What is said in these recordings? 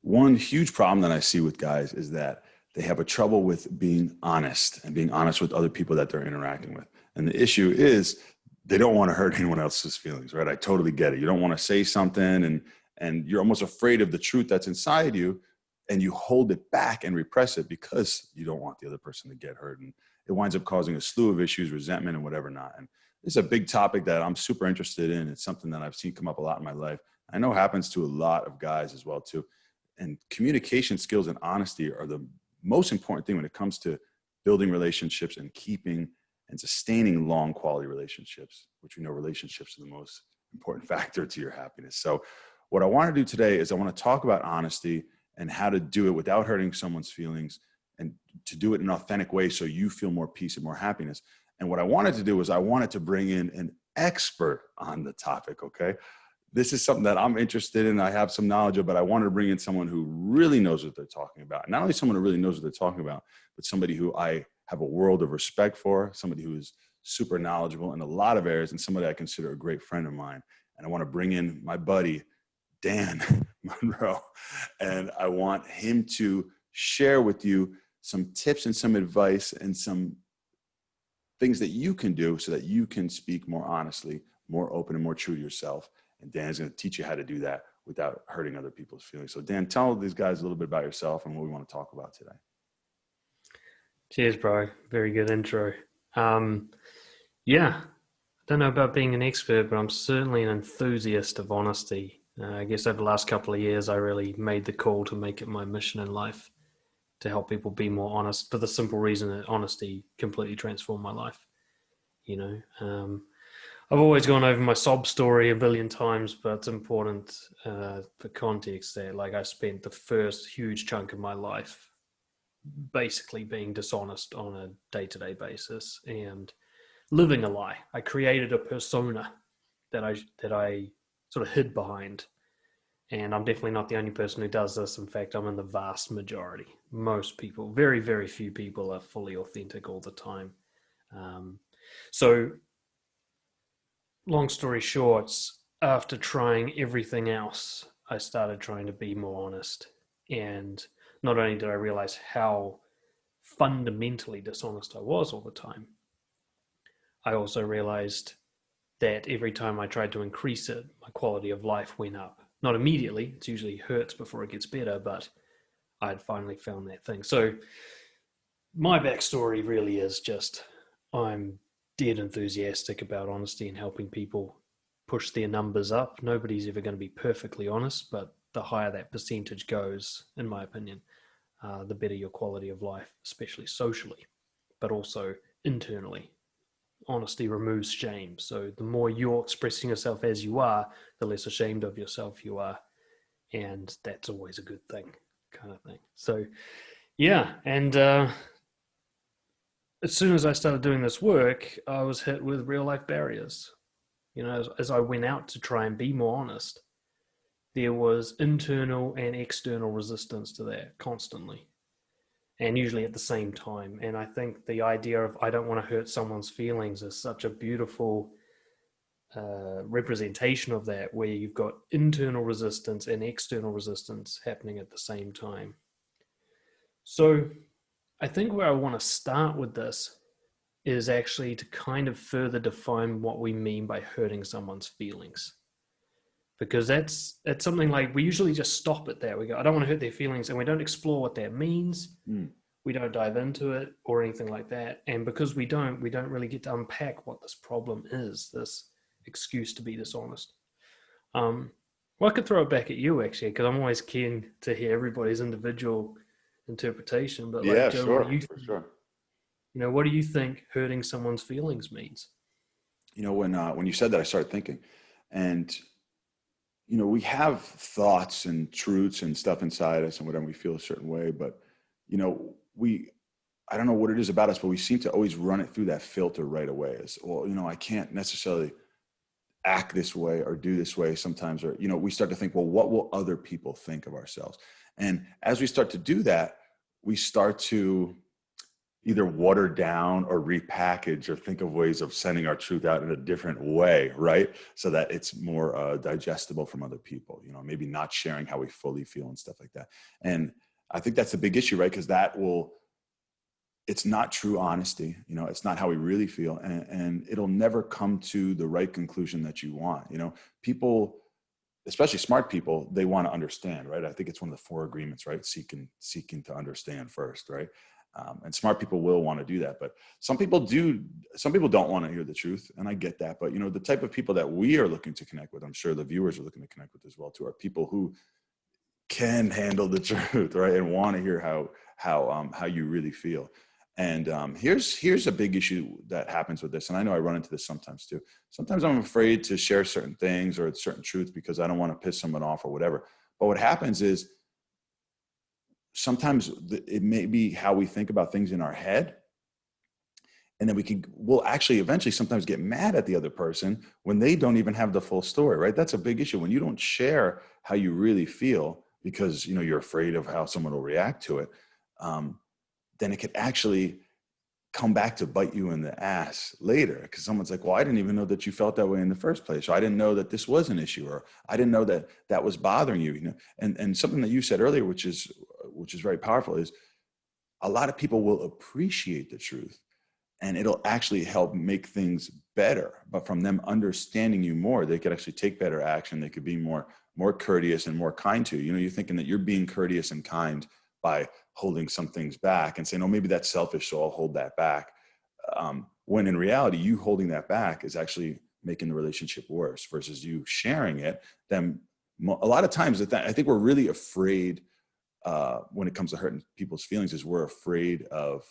one huge problem that I see with guys is that they have a trouble with being honest and being honest with other people that they're interacting with. And the issue is they don't want to hurt anyone else's feelings, right? I totally get it. You don't want to say something and you're almost afraid of the truth that's inside you, and you hold it back and repress it because you don't want the other person to get hurt. And it winds up causing a slew of issues, resentment and whatever not. And it's a big topic that I'm super interested in. It's something that I've seen come up a lot in my life. I know happens to a lot of guys as well too. And communication skills and honesty are the most important thing when it comes to building relationships and keeping and sustaining long quality relationships, which we know relationships are the most important factor to your happiness. So what I want to do today is I want to talk about honesty and how to do it without hurting someone's feelings and to do it in an authentic way so you feel more peace and more happiness. And what I wanted to do was I wanted to bring in an expert on the topic, okay? This is something that I'm interested in. I have some knowledge of, but I wanted to bring in someone who really knows what they're talking about. Not only someone who really knows what they're talking about, but somebody who I have a world of respect for, somebody who is super knowledgeable in a lot of areas, and somebody I consider a great friend of mine. And I want to bring in my buddy, Dan Monroe, and I want him to share with you some tips and some advice and some things that you can do so that you can speak more honestly, more open and more true to yourself. And Dan is going to teach you how to do that without hurting other people's feelings. So Dan, tell these guys a little bit about yourself and what we want to talk about today. Cheers, bro. Very good intro. I don't know about being an expert, but I'm certainly an enthusiast of honesty. I guess over the last couple of years, I really made the call to make it my mission in life to help people be more honest, for the simple reason that honesty completely transformed my life. I've always gone over my sob story a billion times, but it's important for context that I spent the first huge chunk of my life basically being dishonest on a day-to-day basis and living a lie. I created a persona that I sort of hid behind. And I'm definitely not the only person who does this. In fact, I'm in the vast majority. Most people, very, very few people are fully authentic all the time. So long story short, after trying everything else, I started trying to be more honest. And not only did I realize how fundamentally dishonest I was all the time, I also realized that every time I tried to increase it, my quality of life went up. Not immediately, it usually hurts before it gets better, but I had finally found that thing. So my backstory really is just, I'm dead enthusiastic about honesty and helping people push their numbers up. Nobody's ever going to be perfectly honest, but the higher that percentage goes, in my opinion, the better your quality of life, especially socially, but also internally. Honesty removes shame. So the more you're expressing yourself as you are, the less ashamed of yourself you are. And that's always a good thing, kind of thing. So, yeah. And as soon as I started doing this work, I was hit with real life barriers. As I went out to try and be more honest, there was internal and external resistance to that constantly. And usually at the same time. And I think the idea of I don't want to hurt someone's feelings is such a beautiful representation of that, where you've got internal resistance and external resistance happening at the same time. So I think where I want to start with this is actually to kind of further define what we mean by hurting someone's feelings. Because that's something we usually just stop at that. We go, I don't want to hurt their feelings, and we don't explore what that means. We don't dive into it or anything like that. And because we don't really get to unpack what this problem is, this excuse to be dishonest. Well, I could throw it back at you actually, because I'm always keen to hear everybody's individual interpretation. But Yeah, Joe, sure, what do you for sure. What do you think hurting someone's feelings means? When you said that, I started thinking, and we have thoughts and truths and stuff inside us and whatever, we feel a certain way, but I don't know what it is about us, but we seem to always run it through that filter right away. As well, I can't necessarily act this way or do this way sometimes, or, we start to think, well, what will other people think of ourselves? And as we start to do that, we start to either water down or repackage or think of ways of sending our truth out in a different way, right? So that it's more digestible from other people, you know, maybe not sharing how we fully feel and stuff like that. And I think that's a big issue, right? Because it's not true honesty, you know, it's not how we really feel. And it'll never come to the right conclusion that you want. You know, people, especially smart people, they want to understand, right? I think it's one of the 4 agreements, right? Seeking to understand first, right? And smart people will want to do that, but some people don't want to hear the truth, and I get that. But you know, the type of people that we are looking to connect with, I'm sure the viewers are looking to connect with as well too, are people who can handle the truth, right? And want to hear how you really feel. And here's a big issue that happens with this, and I know I run into this sometimes too. Sometimes I'm afraid to share certain things or certain truths because I don't want to piss someone off or whatever. But what happens is sometimes it may be how we think about things in our head, and then we'll actually eventually sometimes get mad at the other person when they don't even have the full story, right? That's a big issue when you don't share how you really feel because, you know, you're afraid of how someone will react to it. Then it could actually come back to bite you in the ass later, because someone's like, well, I didn't even know that you felt that way in the first place, or I didn't know that this was an issue, or I didn't know that that was bothering you, you know. And something that you said earlier, which is very powerful, is a lot of people will appreciate the truth, and it'll actually help make things better. But from them understanding you more, they could actually take better action. They could be more courteous and more kind to you. You know, you're thinking that you're being courteous and kind by holding some things back and saying, oh, maybe that's selfish, so I'll hold that back. When in reality, you holding that back is actually making the relationship worse versus you sharing it. Then a lot of times I think we're really afraid when it comes to hurting people's feelings is we're afraid of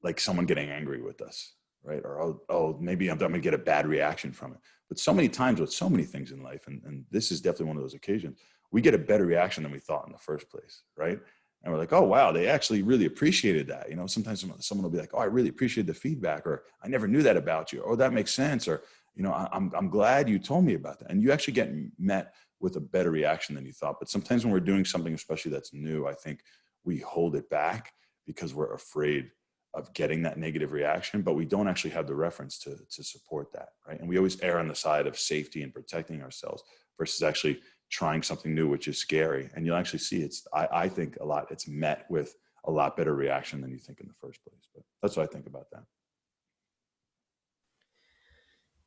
like someone getting angry with us, right? Or, oh, maybe I'm going to get a bad reaction from it. But so many times with so many things in life, and this is definitely one of those occasions, we get a better reaction than we thought in the first place, right? And we're like, oh, wow, they actually really appreciated that. You know, sometimes someone will be like, oh, I really appreciate the feedback, or I never knew that about you. Oh, that makes sense. Or, you know, I'm glad you told me about that. And you actually get met with a better reaction than you thought. But sometimes when we're doing something, especially that's new, I think we hold it back because we're afraid of getting that negative reaction, but we don't actually have the reference to support that, right? And we always err on the side of safety and protecting ourselves versus actually trying something new, which is scary. And you'll actually see I think it's met with a lot better reaction than you think in the first place. But that's what I think about that.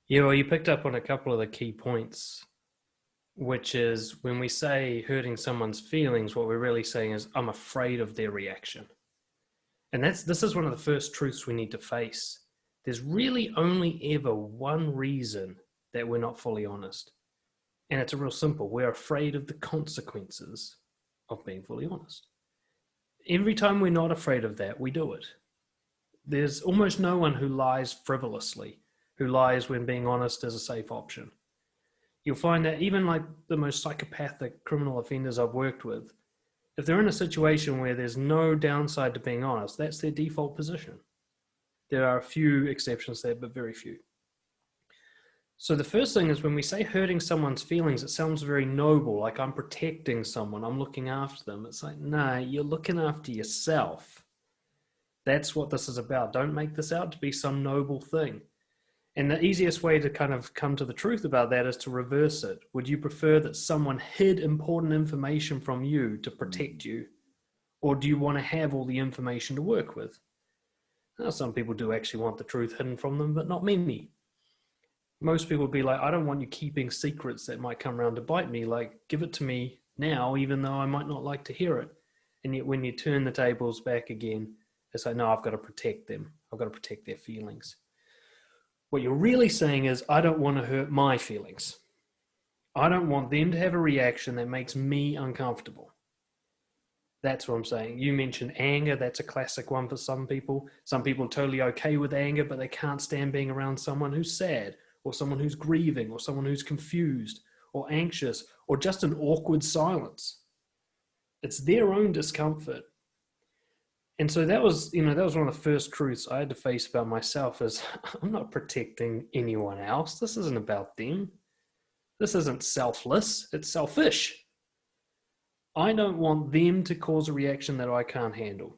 Yeah, well, you picked up on a couple of the key points, which is when we say hurting someone's feelings, what we're really saying is, I'm afraid of their reaction. And this is one of the first truths we need to face. There's really only ever one reason that we're not fully honest. And it's a real simple. We're afraid of the consequences of being fully honest. Every time we're not afraid of that, we do it. There's almost no one who lies frivolously, who lies when being honest is a safe option. You'll find that even like the most psychopathic criminal offenders I've worked with, if they're in a situation where there's no downside to being honest, that's their default position. There are a few exceptions there, but very few. So the first thing is when we say hurting someone's feelings, it sounds very noble, like I'm protecting someone, I'm looking after them. It's like, nah, you're looking after yourself. That's what this is about. Don't make this out to be some noble thing. And the easiest way to kind of come to the truth about that is to reverse it. Would you prefer that someone hid important information from you to protect you? Or do you want to have all the information to work with? Now, some people do actually want the truth hidden from them, but not many. Most people would be like, I don't want you keeping secrets that might come around to bite me. Like, give it to me now, even though I might not like to hear it. And yet when you turn the tables back again, it's like, no, I've got to protect them. I've got to protect their feelings. What you're really saying is, I don't want to hurt my feelings. I don't want them to have a reaction that makes me uncomfortable. That's what I'm saying. You mentioned anger. That's a classic one for some people. Some people are totally okay with anger, but they can't stand being around someone who's sad, or someone who's grieving, or someone who's confused, or anxious, or just an awkward silence. It's their own discomfort. And so that was one of the first truths I had to face about myself is I'm not protecting anyone else. This isn't about them. This isn't selfless. It's selfish. I don't want them to cause a reaction that I can't handle.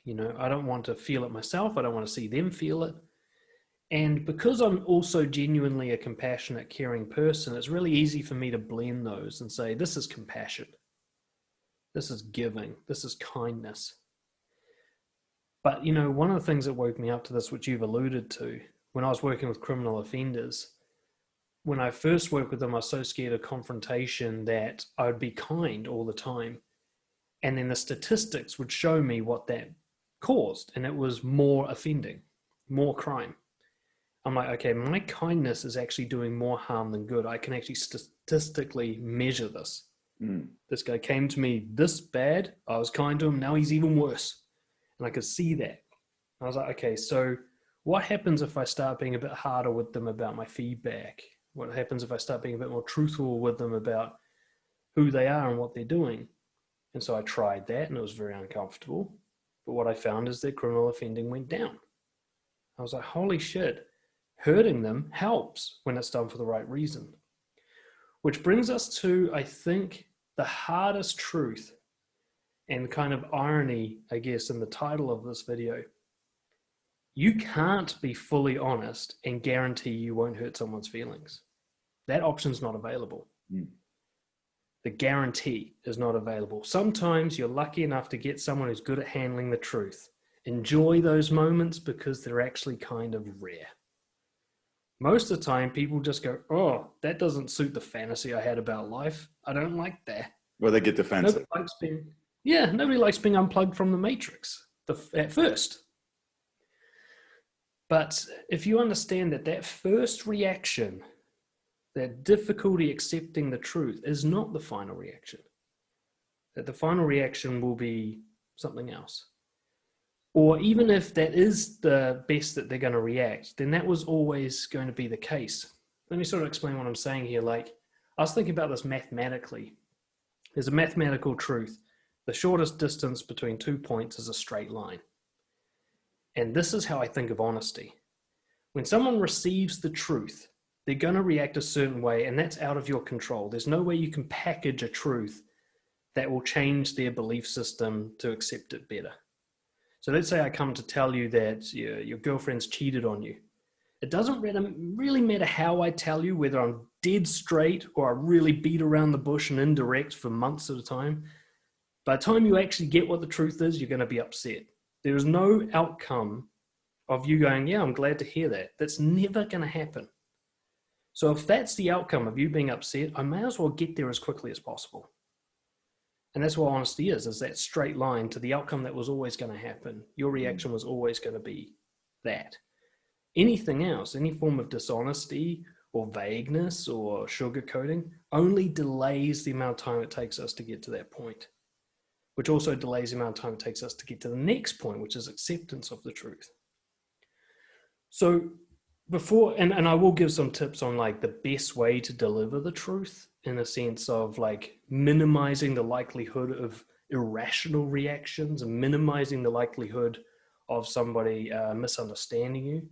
You know, I don't want to feel it myself. I don't want to see them feel it. And because I'm also genuinely a compassionate, caring person, it's really easy for me to blend those and say, this is compassion. This is giving. This is kindness. But, you know, one of the things that woke me up to this, which you've alluded to, when I was working with criminal offenders, when I first worked with them, I was so scared of confrontation that I would be kind all the time. And then the statistics would show me what that caused. And it was more offending, more crime. I'm like, okay, my kindness is actually doing more harm than good. I can actually statistically measure this. This guy came to me this bad. I was kind to him. Now he's even worse. And I could see that. I was like, okay, so what happens if I start being a bit harder with them about my feedback? What happens if I start being a bit more truthful with them about who they are and what they're doing? And so I tried that, and it was very uncomfortable. But what I found is that criminal offending went down. I was like, holy shit, hurting them helps when it's done for the right reason. Which brings us to, I think, the hardest truth and kind of irony, I guess, in the title of this video. You can't be fully honest and guarantee you won't hurt someone's feelings. That option's not available. The guarantee is not available. Sometimes you're lucky enough to get someone who's good at handling the truth. Enjoy those moments because they're actually kind of rare. Most of the time, people just go, oh, that doesn't suit the fantasy I had about life. I don't like that. Well, they get defensive. Nobody likes being unplugged from the matrix at first. But if you understand that first reaction, that difficulty accepting the truth is not the final reaction, that the final reaction will be something else. Or even if that is the best that they're going to react, then that was always going to be the case. Let me sort of explain what I'm saying here. Like, I was thinking about this mathematically. There's a mathematical truth. The shortest distance between 2 points is a straight line. And this is how I think of honesty. When someone receives the truth, they're going to react a certain way, and that's out of your control. There's no way you can package a truth that will change their belief system to accept it better. So let's say I come to tell you that your girlfriend's cheated on you. It doesn't really matter how I tell you, whether I'm dead straight or I really beat around the bush and indirect for months at a time. By the time you actually get what the truth is, you're going to be upset. There is no outcome of you going, yeah, I'm glad to hear that. That's never going to happen. So if that's the outcome of you being upset, I may as well get there as quickly as possible. And that's what honesty is that straight line to the outcome that was always going to happen. Your reaction was always going to be that. Anything else, any form of dishonesty or vagueness or sugarcoating only delays the amount of time it takes us to get to that point, which also delays the amount of time it takes us to get to the next point, which is acceptance of the truth. So before, and I will give some tips on like the best way to deliver the truth in a sense of like minimizing the likelihood of irrational reactions and minimizing the likelihood of somebody misunderstanding you.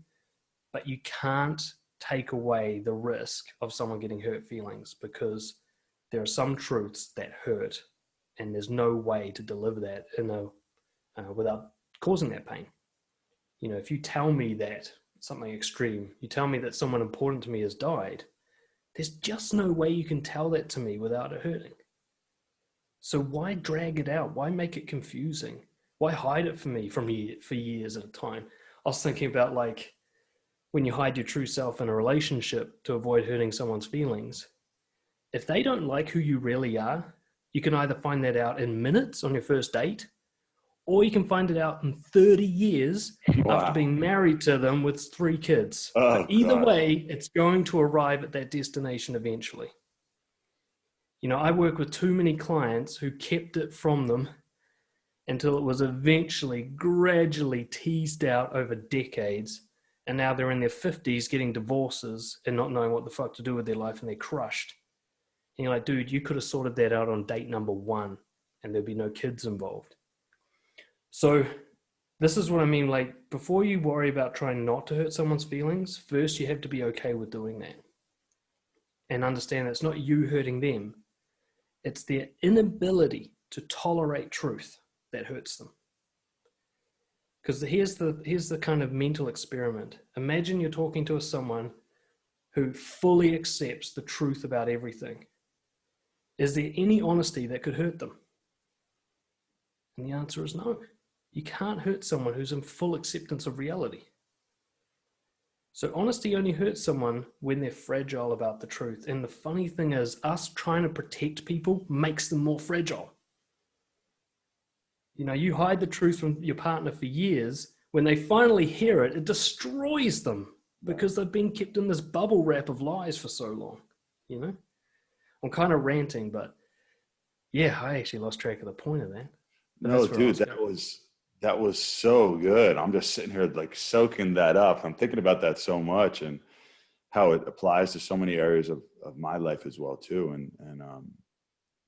But you can't take away the risk of someone getting hurt feelings, because there are some truths that hurt and there's no way to deliver that without causing that pain. You know, if you tell me that something extreme, you tell me that someone important to me has died, there's just no way you can tell that to me without it hurting. So why drag it out? Why make it confusing? Why hide it from me for years at a time? I was thinking about like when you hide your true self in a relationship to avoid hurting someone's feelings. If they don't like who you really are, you can either find that out in minutes on your first date, or you can find it out in 30 years after being married to them with 3 kids. But either way, it's going to arrive at that destination eventually. You know, I work with too many clients who kept it from them until it was eventually gradually teased out over decades. And now they're in their 50s getting divorces and not knowing what the fuck to do with their life, and they're crushed. And you're like, dude, you could have sorted that out on date number 1 and there'd be no kids involved. So this is what I mean. Like, before you worry about trying not to hurt someone's feelings, first you have to be okay with doing that and understand that it's not you hurting them. It's their inability to tolerate truth that hurts them. Because here's the kind of mental experiment. Imagine you're talking to someone who fully accepts the truth about everything. Is there any honesty that could hurt them? And the answer is no. You can't hurt someone who's in full acceptance of reality. So honesty only hurts someone when they're fragile about the truth. And the funny thing is, us trying to protect people makes them more fragile. You know, you hide the truth from your partner for years. When they finally hear it, it destroys them because they've been kept in this bubble wrap of lies for so long. You know, I'm kind of ranting, but yeah, I actually lost track of the point of that. But No, dude, that was so good. I'm just sitting here like soaking that up. I'm thinking about that so much and how it applies to so many areas of my life as well too. And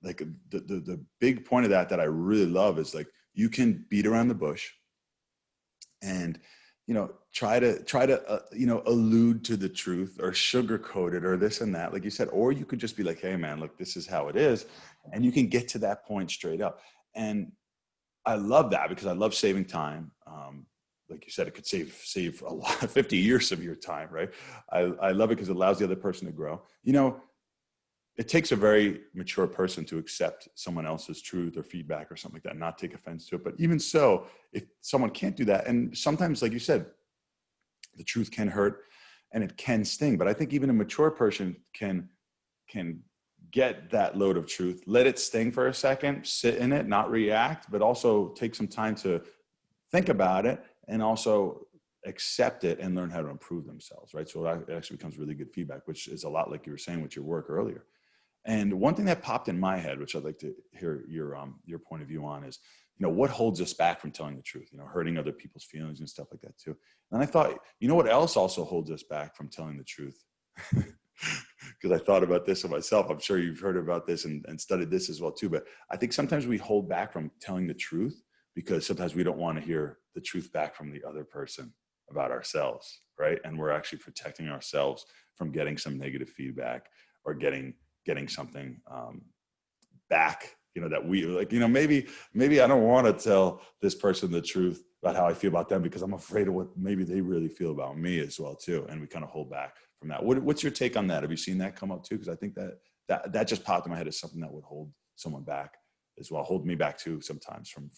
like the big point of that I really love is like, you can beat around the bush and, you know, try to you know, allude to the truth or sugarcoat it or this and that, like you said, or you could just be like, hey man, look, this is how it is. And you can get to that point straight up. And I love that because I love saving time. Like you said, it could save a lot, 50 years of your time, right? I love it because it allows the other person to grow. You know, it takes a very mature person to accept someone else's truth or feedback or something like that, not take offense to it. But even so, if someone can't do that, and sometimes, like you said, the truth can hurt and it can sting. But I think even a mature person can get that load of truth, let it sting for a second, sit in it, not react, but also take some time to think about it and also accept it and learn how to improve themselves, right? So it actually becomes really good feedback, which is a lot like you were saying with your work earlier. And one thing that popped in my head, which I'd like to hear your point of view on, is, you know, what holds us back from telling the truth, you know, hurting other people's feelings and stuff like that too. And I thought, you know, what else also holds us back from telling the truth? Because I thought about this of myself. I'm sure you've heard about this and studied this as well too. But I think sometimes we hold back from telling the truth because sometimes we don't want to hear the truth back from the other person about ourselves, right? And we're actually protecting ourselves from getting some negative feedback or getting something back, you know, that we like, you know, maybe I don't want to tell this person the truth about how I feel about them because I'm afraid of what maybe they really feel about me as well too. And we kind of hold back from that. What's your take on that? Have you seen that come up too? Because I think that just popped in my head as something that would hold someone back as well, hold me back too sometimes from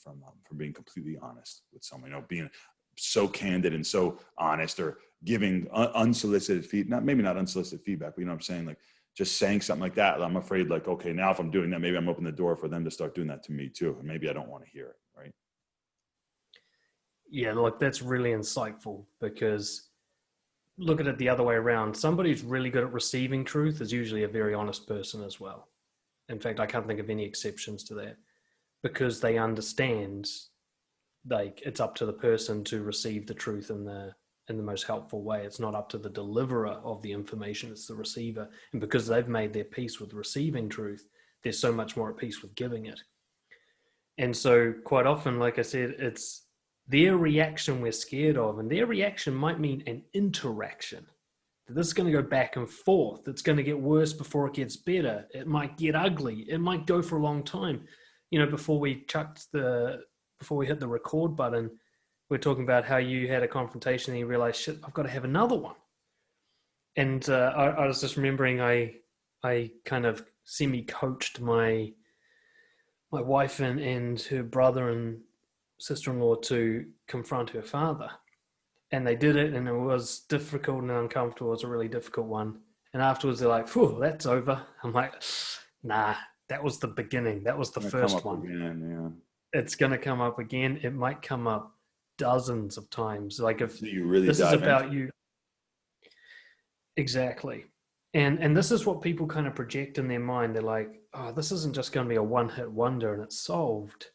being completely honest with someone, you know, being so candid and so honest, or giving unsolicited feedback, maybe not unsolicited feedback, but you know what I'm saying? Like just saying something like that. I'm afraid like, okay, now if I'm doing that, maybe I'm opening the door for them to start doing that to me too. And maybe I don't want to hear it. Right. Yeah, look, that's really insightful because look at it the other way around. Somebody who's really good at receiving truth is usually a very honest person as well. In fact, I can't think of any exceptions to that because they understand like it's up to the person to receive the truth in the most helpful way. It's not up to the deliverer of the information, it's the receiver. And because they've made their peace with receiving truth, they're so much more at peace with giving it. And so quite often, like I said, it's their reaction we're scared of, and their reaction might mean an interaction. This is going to go back and forth. It's going to get worse before it gets better. It might get ugly. It might go for a long time. You know, before we hit the record button, we're talking about how you had a confrontation and you realized, shit, I've got to have another one. And I was just remembering I kind of semi-coached my wife and her brother and sister-in-law to confront her father. And they did it, and it was difficult and uncomfortable. It was a really difficult one. And afterwards, they're like, "Phew, that's over." I'm like, "Nah, that was the beginning. That was the first one. Again, It's going to come up again. It might come up dozens of times. Like if so you really this is about into you, exactly. And this is what people kind of project in their mind. They're like, "Oh, this isn't just going to be a one-hit wonder and it's solved.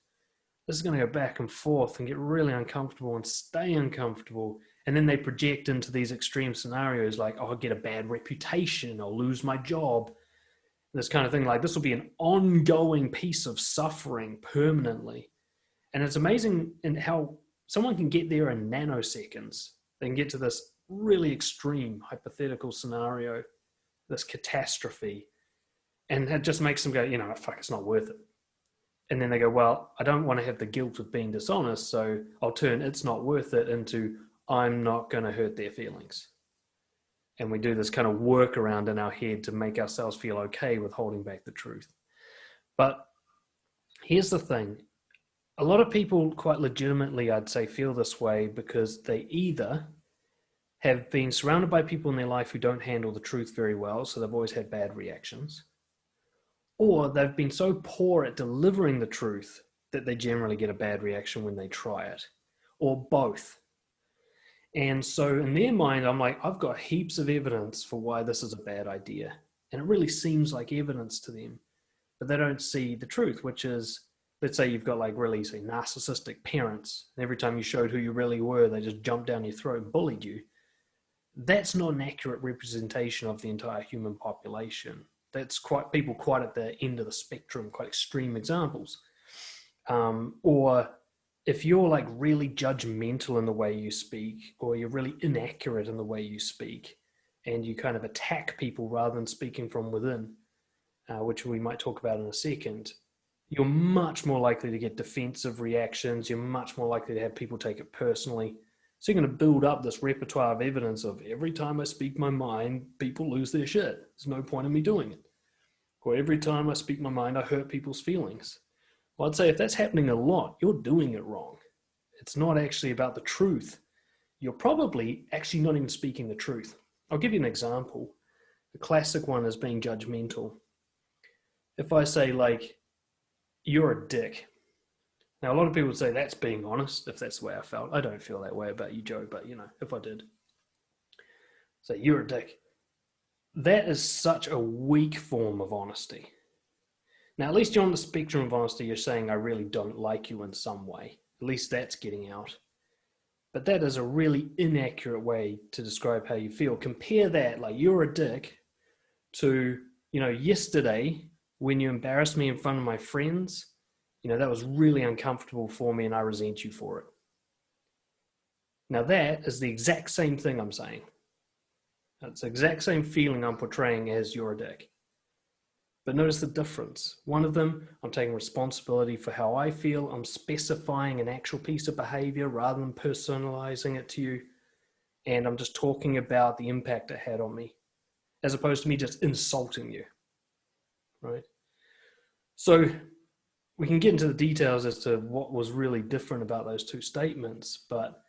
This is going to go back and forth and get really uncomfortable and stay uncomfortable." And then they project into these extreme scenarios like, oh, I'll get a bad reputation, I'll lose my job, this kind of thing. Like this will be an ongoing piece of suffering permanently. And it's amazing in how someone can get there in nanoseconds. They can get to this really extreme hypothetical scenario, this catastrophe, and it just makes them go, you know, fuck, it's not worth it. And then they go, well, I don't want to have the guilt of being dishonest, so I'll turn it's not worth it into I'm not going to hurt their feelings. And we do this kind of workaround in our head to make ourselves feel okay with holding back the truth. But here's the thing. A lot of people quite legitimately, I'd say, feel this way because they either have been surrounded by people in their life who don't handle the truth very well, so they've always had bad reactions, or they've been so poor at delivering the truth that they generally get a bad reaction when they try it, or both. And so in their mind, I'm like, I've got heaps of evidence for why this is a bad idea. And it really seems like evidence to them, but they don't see the truth, which is, let's say you've got like really, say, narcissistic parents. And every time you showed who you really were, they just jumped down your throat and bullied you. That's not an accurate representation of the entire human population. That's quite people quite at the end of the spectrum, quite extreme examples. Or if you're like really judgmental in the way you speak, or you're really inaccurate in the way you speak, and you kind of attack people rather than speaking from within, which we might talk about in a second, you're much more likely to get defensive reactions. You're much more likely to have people take it personally. So you're going to build up this repertoire of evidence of every time I speak my mind, people lose their shit. There's no point in me doing it. Or every time I speak my mind, I hurt people's feelings. Well, I'd say if that's happening a lot, you're doing it wrong. It's not actually about the truth. You're probably actually not even speaking the truth. I'll give you an example. The classic one is being judgmental. If I say like, you're a dick. Now, a lot of people would say that's being honest, if that's the way I felt. I don't feel that way about you, Joe, but you know, if I did. Say, you're a dick. That is such a weak form of honesty. Now, at least you're on the spectrum of honesty. You're saying, I really don't like you in some way. At least that's getting out. But that is a really inaccurate way to describe how you feel. Compare that, like you're a dick, to, you know, yesterday when you embarrassed me in front of my friends, you know, that was really uncomfortable for me and I resent you for it. Now that is the exact same thing I'm saying. It's the exact same feeling I'm portraying as you're a dick. But notice the difference. One of them, I'm taking responsibility for how I feel. I'm specifying an actual piece of behavior rather than personalizing it to you. And I'm just talking about the impact it had on me, as opposed to me just insulting you, right? So we can get into the details as to what was really different about those two statements. But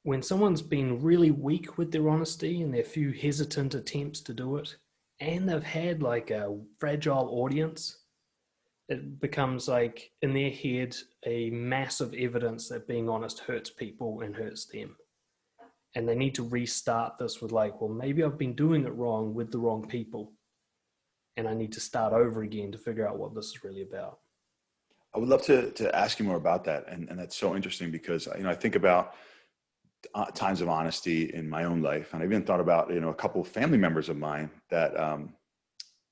when someone's been really weak with their honesty and their few hesitant attempts to do it, and they've had like a fragile audience, it becomes like in their head a massive evidence that being honest hurts people and hurts them. And they need to restart this with like, well, maybe I've been doing it wrong with the wrong people. And I need to start over again to figure out what this is really about. I would love to ask you more about that. And that's so interesting because, you know, I think about times of honesty in my own life. And I even thought about, you know, a couple of family members of mine that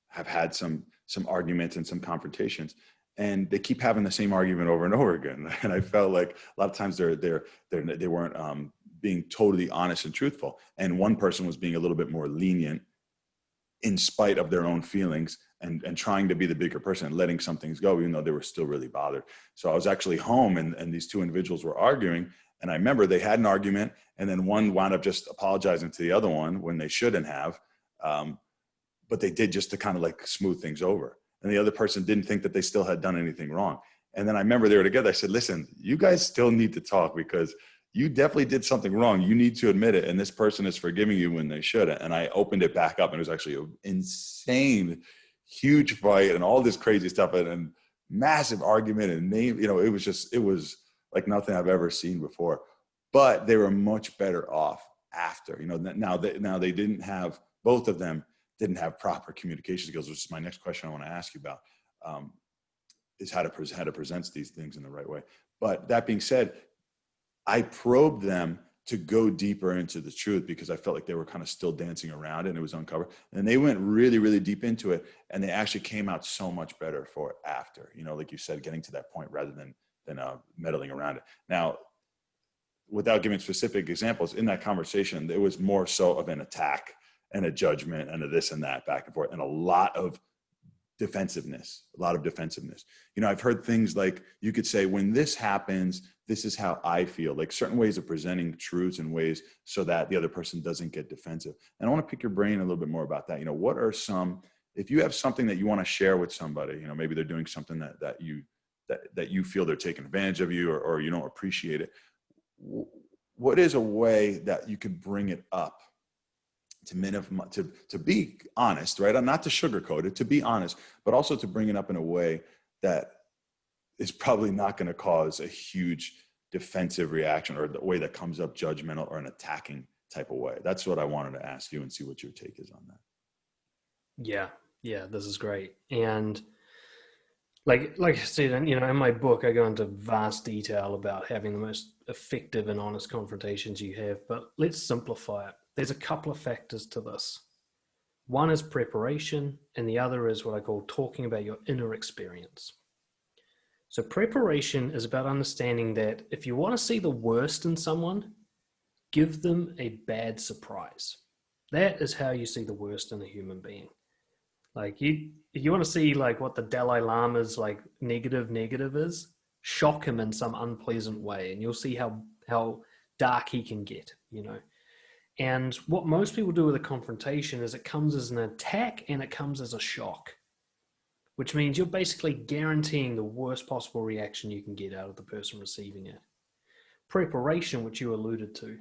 have had some arguments and some confrontations, and they keep having the same argument over and over again. And I felt like a lot of times they weren't being totally honest and truthful. And one person was being a little bit more lenient in spite of their own feelings and trying to be the bigger person and letting some things go, even though they were still really bothered. So I was actually home and these two individuals were arguing. And I remember they had an argument and then one wound up just apologizing to the other one when they shouldn't have. But they did just to kind of like smooth things over. And the other person didn't think that they still had done anything wrong. And then I remember they were together. I said, listen, you guys still need to talk because you definitely did something wrong. You need to admit it. And this person is forgiving you when they shouldn't. And I opened it back up and it was actually an insane, huge fight and all this crazy stuff and massive argument and name, you know, it was like nothing I've ever seen before, but they were much better off after, you know, now they didn't have, both of them didn't have proper communication skills, which is my next question I want to ask you about, is how to present these things in the right way. But that being said, I probed them to go deeper into the truth because I felt like they were kind of still dancing around and it was uncovered. And they went really, really deep into it. And they actually came out so much better for it after, you know, like you said, getting to that point rather than meddling around it. Now, without giving specific examples in that conversation, it was more so of an attack and a judgment and a this and that back and forth and a lot of defensiveness, a lot of defensiveness. I've heard things like, you could say, when this happens, this is how I feel, like certain ways of presenting truths and ways so that the other person doesn't get defensive. And I want to pick your brain a little bit more about that. What are some, if you have something that you want to share with somebody, maybe they're doing something that you feel they're taking advantage of you, or you don't appreciate it. What is a way that you could bring it up to be honest, right? Not to sugarcoat it, to be honest, but also to bring it up in a way that is probably not going to cause a huge defensive reaction, or the way that comes up judgmental or an attacking type of way. That's what I wanted to ask you and see what your take is on that. Yeah, this is great. And like I said, in my book, I go into vast detail about having the most effective and honest confrontations you have, but let's simplify it. There's a couple of factors to this. One is preparation, and the other is what I call talking about your inner experience. So preparation is about understanding that if you want to see the worst in someone, give them a bad surprise. That is how you see the worst in a human being. Like you want to see like what the Dalai Lama's like negative is, shock him in some unpleasant way, and you'll see how dark he can get, And what most people do with a confrontation is it comes as an attack and it comes as a shock, which means you're basically guaranteeing the worst possible reaction you can get out of the person receiving it. Preparation, which you alluded to,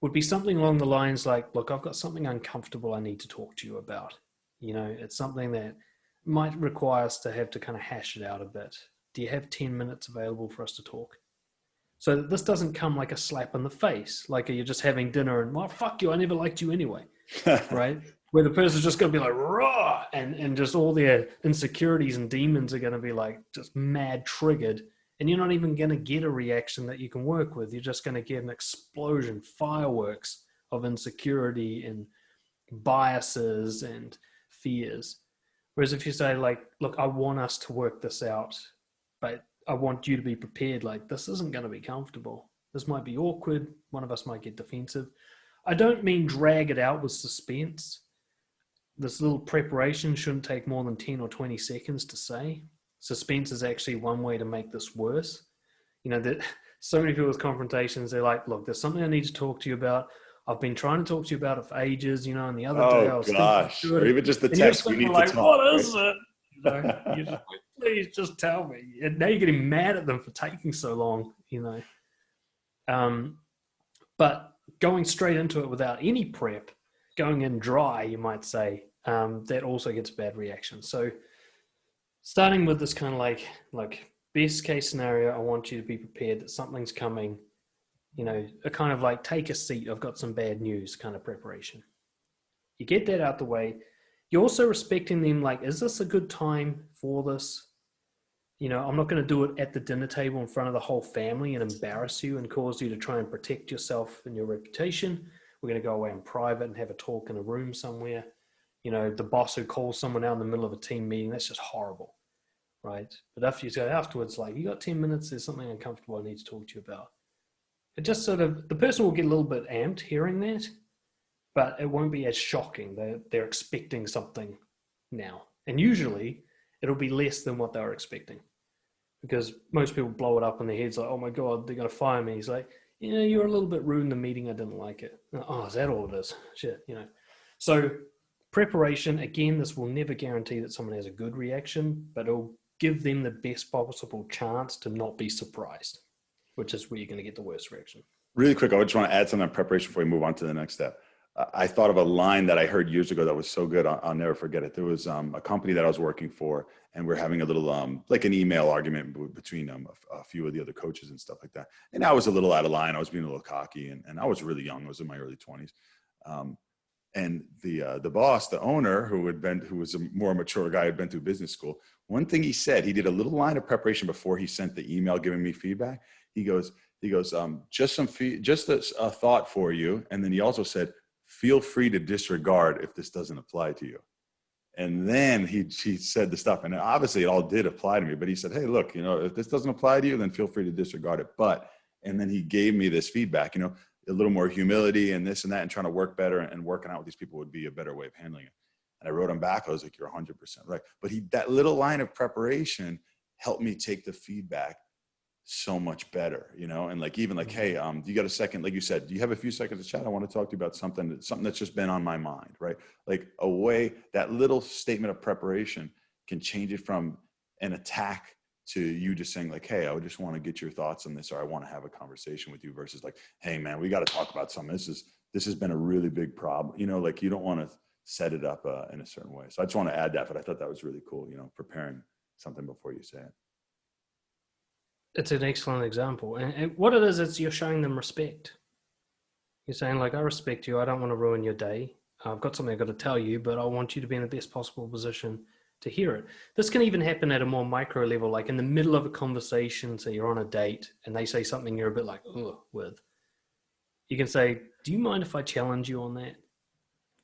would be something along the lines like, look, I've got something uncomfortable I need to talk to you about. It's something that might require us to have to kind of hash it out a bit. Do you have 10 minutes available for us to talk? So that this doesn't come like a slap in the face, like you're just having dinner and, well, fuck you, I never liked you anyway, right? Where the person's just going to be like, raw, and just all their insecurities and demons are going to be like just mad triggered. And you're not even going to get a reaction that you can work with. You're just going to get an explosion, fireworks of insecurity and biases and fears. Whereas if you say like, look, I want us to work this out, but I want you to be prepared. Like, this isn't going to be comfortable. This might be awkward. One of us might get defensive. I don't mean drag it out with suspense. This little preparation shouldn't take more than 10 or 20 seconds to say. Suspense is actually one way to make this worse. That so many people with confrontations, they're like, look, there's something I need to talk to you about. I've been trying to talk to you about it for ages, and the other day I was thinking, or even just the text, we need to talk. What is it? You just, please just tell me. And now you're getting mad at them for taking so long, But going straight into it without any prep, going in dry, you might say, that also gets bad reaction. So starting with this kind of like best case scenario, I want you to be prepared that something's coming, a kind of like take a seat, I've got some bad news kind of preparation. You get that out the way. You're also respecting them, like, is this a good time for this? I'm not going to do it at the dinner table in front of the whole family and embarrass you and cause you to try and protect yourself and your reputation. We're going to go away in private and have a talk in a room somewhere. The boss who calls someone out in the middle of a team meeting, that's just horrible, right? But after you go afterwards, like, you got 10 minutes, there's something uncomfortable I need to talk to you about. It just sort of, the person will get a little bit amped hearing that, but it won't be as shocking. They're expecting something now. And usually it'll be less than what they were expecting, because most people blow it up in their heads like, oh my God, they're going to fire me. He's like, you're a little bit rude in the meeting. I didn't like it. Oh, is that all it is? Shit, So preparation, again, this will never guarantee that someone has a good reaction, but it'll give them the best possible chance to not be surprised, which is where you're going to get the worst reaction. Really quick, I just want to add something on preparation before we move on to the next step. I thought of a line that I heard years ago that was so good, I'll never forget it. There was a company that I was working for, and we're having a little, like an email argument between a few of the other coaches and stuff like that. And I was a little out of line. I was being a little cocky, and I was really young. I was in my early 20s. And the boss, the owner, who was a more mature guy, had been through business school. One thing he said, he did a little line of preparation before he sent the email giving me feedback. He goes, just a thought for you. And then he also said, feel free to disregard if this doesn't apply to you. And then he said the stuff, and obviously it all did apply to me, but he said, hey, look, if this doesn't apply to you, then feel free to disregard it. And then he gave me this feedback, a little more humility and this and that, and trying to work better and working out with these people would be a better way of handling it. And I wrote him back. I was like, you're 100% right. But that little line of preparation helped me take the feedback so much better, you know? And like, even like, hey, do you got a second? Like you said, do you have a few seconds to chat? I want to talk to you about something that's just been on my mind, right? Like that little statement of preparation can change it from an attack to you just saying like, hey, I just want to get your thoughts on this, or I want to have a conversation with you, versus like, hey man, we got to talk about something. This has been a really big problem. You know, like you don't want to set it up in a certain way. So I just want to add that, but I thought that was really cool, you know, preparing something before you say it. It's an excellent example. And what it is you're showing them respect. You're saying like, I respect you. I don't want to ruin your day. I've got something I've got to tell you, but I want you to be in the best possible position to hear it. This can even happen at a more micro level, like in the middle of a conversation. So you're on a date and they say something you're a bit like, ugh, with. You can say, do you mind if I challenge you on that?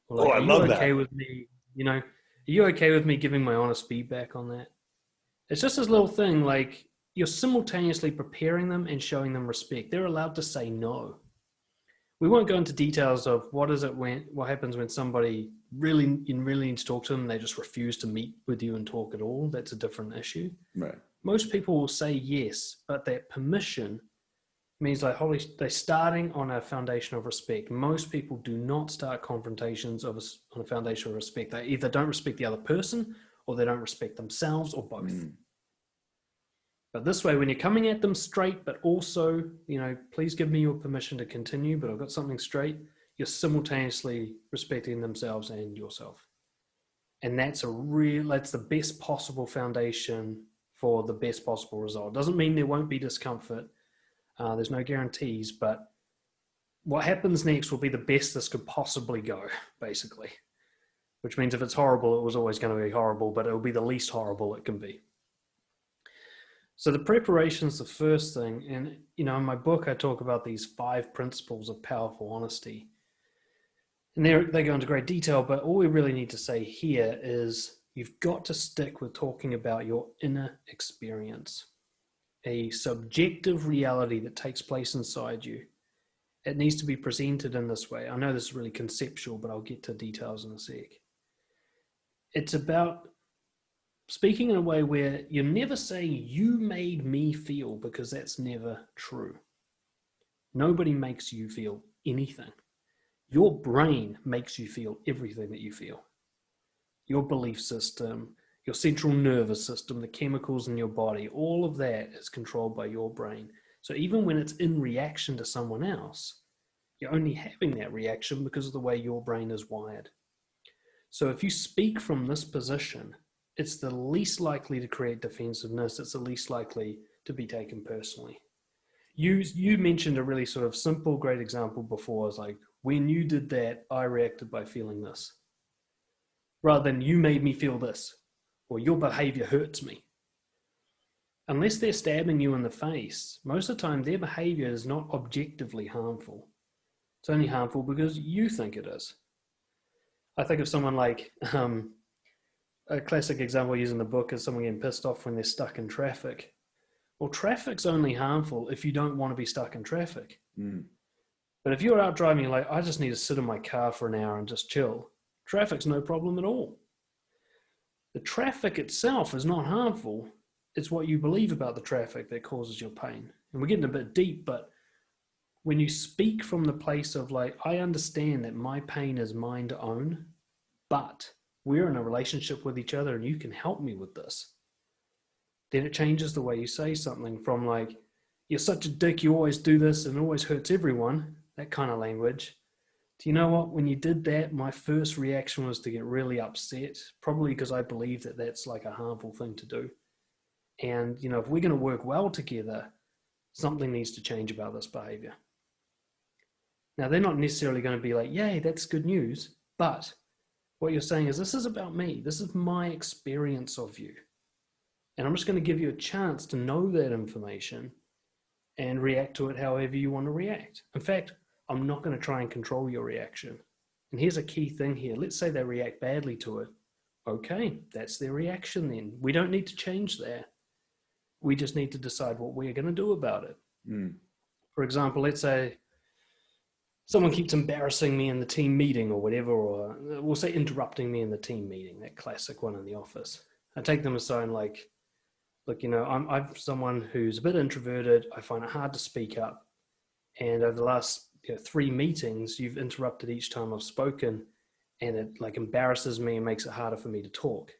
Or like, I are you love okay that. with me? You know, are you okay with me giving my honest feedback on that? It's just this little thing, like you're simultaneously preparing them and showing them respect. They're allowed to say no. We won't go into details of what happens when somebody really needs to talk to them and they just refuse to meet with you and talk at all. That's a different issue. Right. Most people will say yes, but that permission means like they're starting on a foundation of respect. Most people do not start confrontations on a foundation of respect. They either don't respect the other person or they don't respect themselves, or both. But this way, when you're coming at them straight, but also, you know, please give me your permission to continue, but I've got something straight, you're simultaneously respecting themselves and yourself. And that's the best possible foundation for the best possible result. Doesn't mean there won't be discomfort. There's no guarantees, but what happens next will be the best this could possibly go, basically. Which means if it's horrible, it was always going to be horrible, but it'll be the least horrible it can be. So the preparation is the first thing. And, you know, in my book, I talk about these 5 principles of powerful honesty. And they go into great detail, but all we really need to say here is you've got to stick with talking about your inner experience, a subjective reality that takes place inside you. It needs to be presented in this way. I know this is really conceptual, but I'll get to details in a sec. It's about speaking in a way where you never say, you made me feel, because that's never true. Nobody makes you feel anything. Your brain makes you feel everything that you feel. Your belief system, your central nervous system, the chemicals in your body, all of that is controlled by your brain. So even when it's in reaction to someone else, you're only having that reaction because of the way your brain is wired. So if you speak from this position, it's the least likely to create defensiveness. It's the least likely to be taken personally. You mentioned a really sort of simple, great example before. It's like, when you did that, I reacted by feeling this. Rather than you made me feel this, or your behavior hurts me. Unless they're stabbing you in the face, most of the time their behavior is not objectively harmful. It's only harmful because you think it is. I think of someone like, a classic example I use in the book is someone getting pissed off when they're stuck in traffic. Well, traffic's only harmful if you don't want to be stuck in traffic. But if you're out driving, you're like, I just need to sit in my car for an hour and just chill. Traffic's no problem at all. The traffic itself is not harmful. It's what you believe about the traffic that causes your pain. And we're getting a bit deep, but when you speak from the place of like, I understand that my pain is mine to own, but we're in a relationship with each other and you can help me with this, then it changes the way you say something from like, you're such a dick, you always do this and it always hurts everyone, that kind of language. Do you know what? When you did that, my first reaction was to get really upset, probably because I believe that that's like a harmful thing to do. And, you know, if we're going to work well together, something needs to change about this behavior. Now, they're not necessarily going to be like, yay, that's good news. But what you're saying is, this is about me. This is my experience of you. And I'm just going to give you a chance to know that information and react to it however you want to react. In fact, I'm not going to try and control your reaction. And here's a key thing here. Let's say they react badly to it. Okay, that's their reaction then. We don't need to change that. We just need to decide what we're going to do about it. For example, let's say someone keeps embarrassing me in the team meeting or whatever, or we'll say interrupting me in the team meeting, that classic one in the office. I take them aside and like, look, I'm someone who's a bit introverted. I find it hard to speak up. And over the last 3 meetings, you've interrupted each time I've spoken, and it like embarrasses me and makes it harder for me to talk.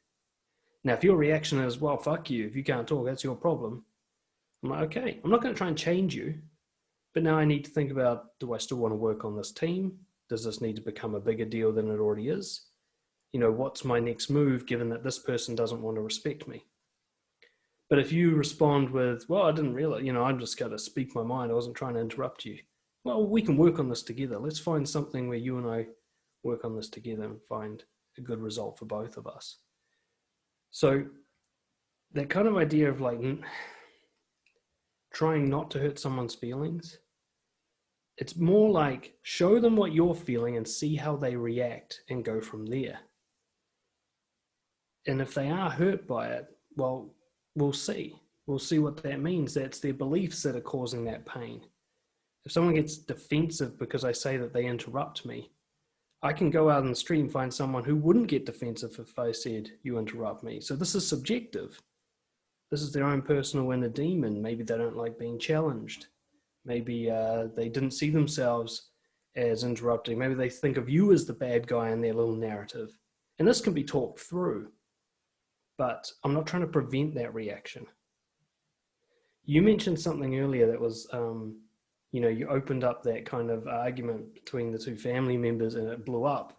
Now, if your reaction is, well, fuck you, if you can't talk, that's your problem. I'm like, okay, I'm not going to try and change you, but now I need to think about, do I still want to work on this team? Does this need to become a bigger deal than it already is? What's my next move given that this person doesn't want to respect me? But if you respond with, well, I didn't realize, I'm just going to speak my mind. I wasn't trying to interrupt you. Well, we can work on this together. Let's find something where you and I work on this together and find a good result for both of us. So that kind of idea of like trying not to hurt someone's feelings, it's more like show them what you're feeling and see how they react and go from there. And if they are hurt by it, well, we'll see. We'll see what that means. That's their beliefs that are causing that pain. If someone gets defensive because I say that they interrupt me, I can go out on the street and find someone who wouldn't get defensive if I said, you interrupt me. So this is subjective. This is their own personal inner demon. Maybe they don't like being challenged. Maybe they didn't see themselves as interrupting. Maybe they think of you as the bad guy in their little narrative. And this can be talked through. But I'm not trying to prevent that reaction. You mentioned something earlier that was, you opened up that kind of argument between the two family members and it blew up.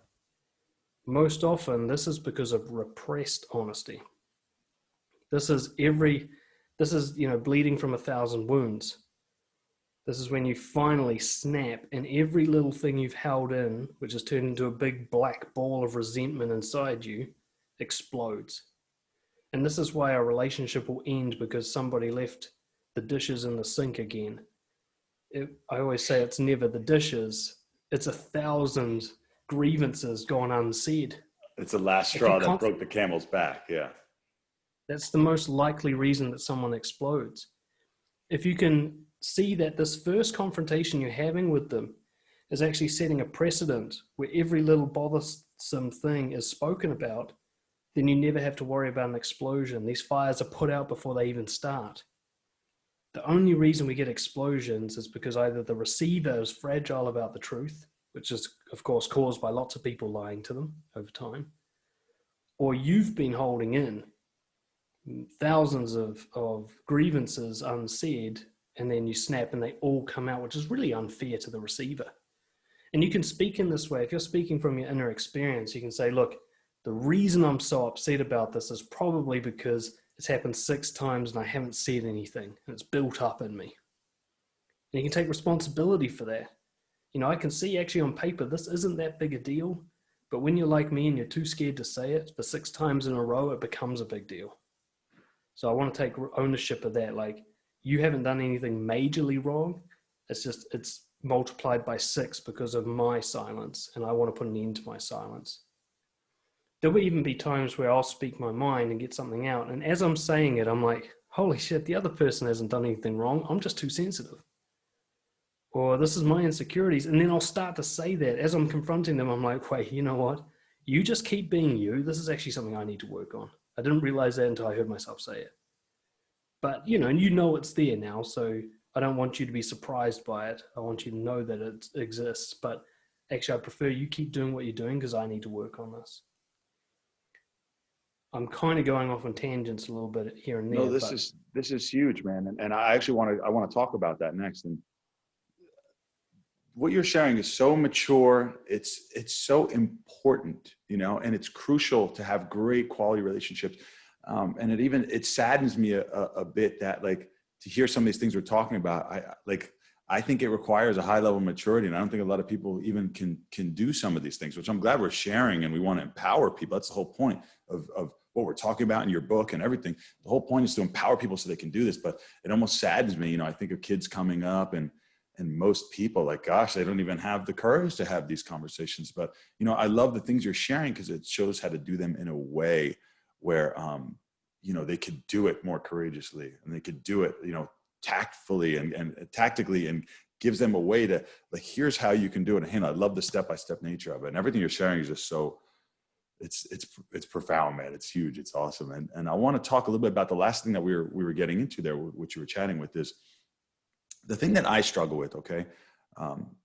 Most often, this is because of repressed honesty. This is bleeding from 1,000 wounds. This is when you finally snap and every little thing you've held in, which has turned into a big black ball of resentment inside you, explodes. And this is why a relationship will end because somebody left the dishes in the sink again. I always say it's never the dishes. It's 1,000 grievances gone unsaid. It's the last straw that broke the camel's back. Yeah. That's the most likely reason that someone explodes. If you can see that this first confrontation you're having with them is actually setting a precedent where every little bothersome thing is spoken about, then you never have to worry about an explosion. These fires are put out before they even start. The only reason we get explosions is because either the receiver is fragile about the truth, which is, of course, caused by lots of people lying to them over time, or you've been holding in thousands of grievances unsaid, and then you snap and they all come out, which is really unfair to the receiver. And you can speak in this way. If you're speaking from your inner experience, you can say, look, the reason I'm so upset about this is probably because it's happened 6 times and I haven't said anything and it's built up in me. And you can take responsibility for that. I can see actually on paper, this isn't that big a deal, but when you're like me and you're too scared to say it, for 6 times in a row, it becomes a big deal. So I want to take ownership of that. Like, you haven't done anything majorly wrong. It's multiplied by 6 because of my silence, and I want to put an end to my silence. There will even be times where I'll speak my mind and get something out. And as I'm saying it, I'm like, holy shit, the other person hasn't done anything wrong. I'm just too sensitive. Or this is my insecurities. And then I'll start to say that as I'm confronting them. I'm like, wait, you know what? You just keep being you. This is actually something I need to work on. I didn't realize that until I heard myself say it. But, it's there now. So I don't want you to be surprised by it. I want you to know that it exists. But actually, I prefer you keep doing what you're doing because I need to work on this. I'm kind of going off on tangents a little bit here and there. No, this is huge, man. And I actually want to talk about that next. And what you're sharing is so mature. It's so important, and it's crucial to have great quality relationships. And it saddens me a bit that, like, to hear some of these things we're talking about, I think it requires a high level of maturity. And I don't think a lot of people even can do some of these things, which I'm glad we're sharing, and we want to empower people. That's the whole point of what we're talking about in your book and everything. The whole point is to empower people so they can do this. But it almost saddens me. I think of kids coming up and most people, like, gosh, they don't even have the courage to have these conversations. But, I love the things you're sharing because it shows how to do them in a way where, they could do it more courageously, and they could do it, tactfully and tactically, and gives them a way to, like, here's how you can do it. And I love the step-by-step nature of it. And everything you're sharing is just so, it's profound, man. It's huge. It's awesome. And I want to talk a little bit about the last thing that we were getting into there, which you were chatting with, is the thing that I struggle with. Okay.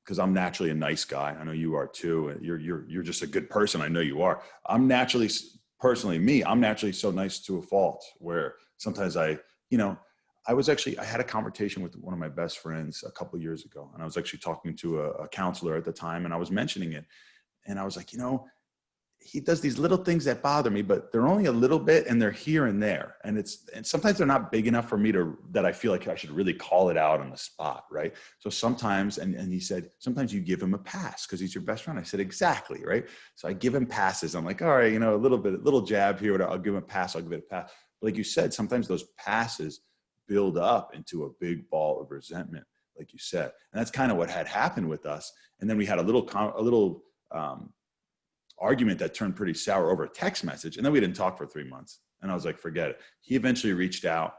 Cause I'm naturally a nice guy. I know you are too. You're just a good person. I know you are. I'm naturally so nice to a fault, where sometimes I had a conversation with one of my best friends a couple of years ago, and I was actually talking to a counselor at the time, and I was mentioning it, and I was like, he does these little things that bother me, but they're only a little bit, and they're here and there. And sometimes they're not big enough for me that I feel like I should really call it out on the spot. Right. So sometimes, and he said, sometimes you give him a pass because he's your best friend. I said, exactly. Right. So I give him passes. I'm like, all right, a little jab here. I'll give him a pass. I'll give it a pass. But like you said, sometimes those passes build up into a big ball of resentment, like you said. And that's kind of what had happened with us. And then we had a little argument that turned pretty sour over a text message. And then we didn't talk for 3 months. And I was like, forget it. He eventually reached out.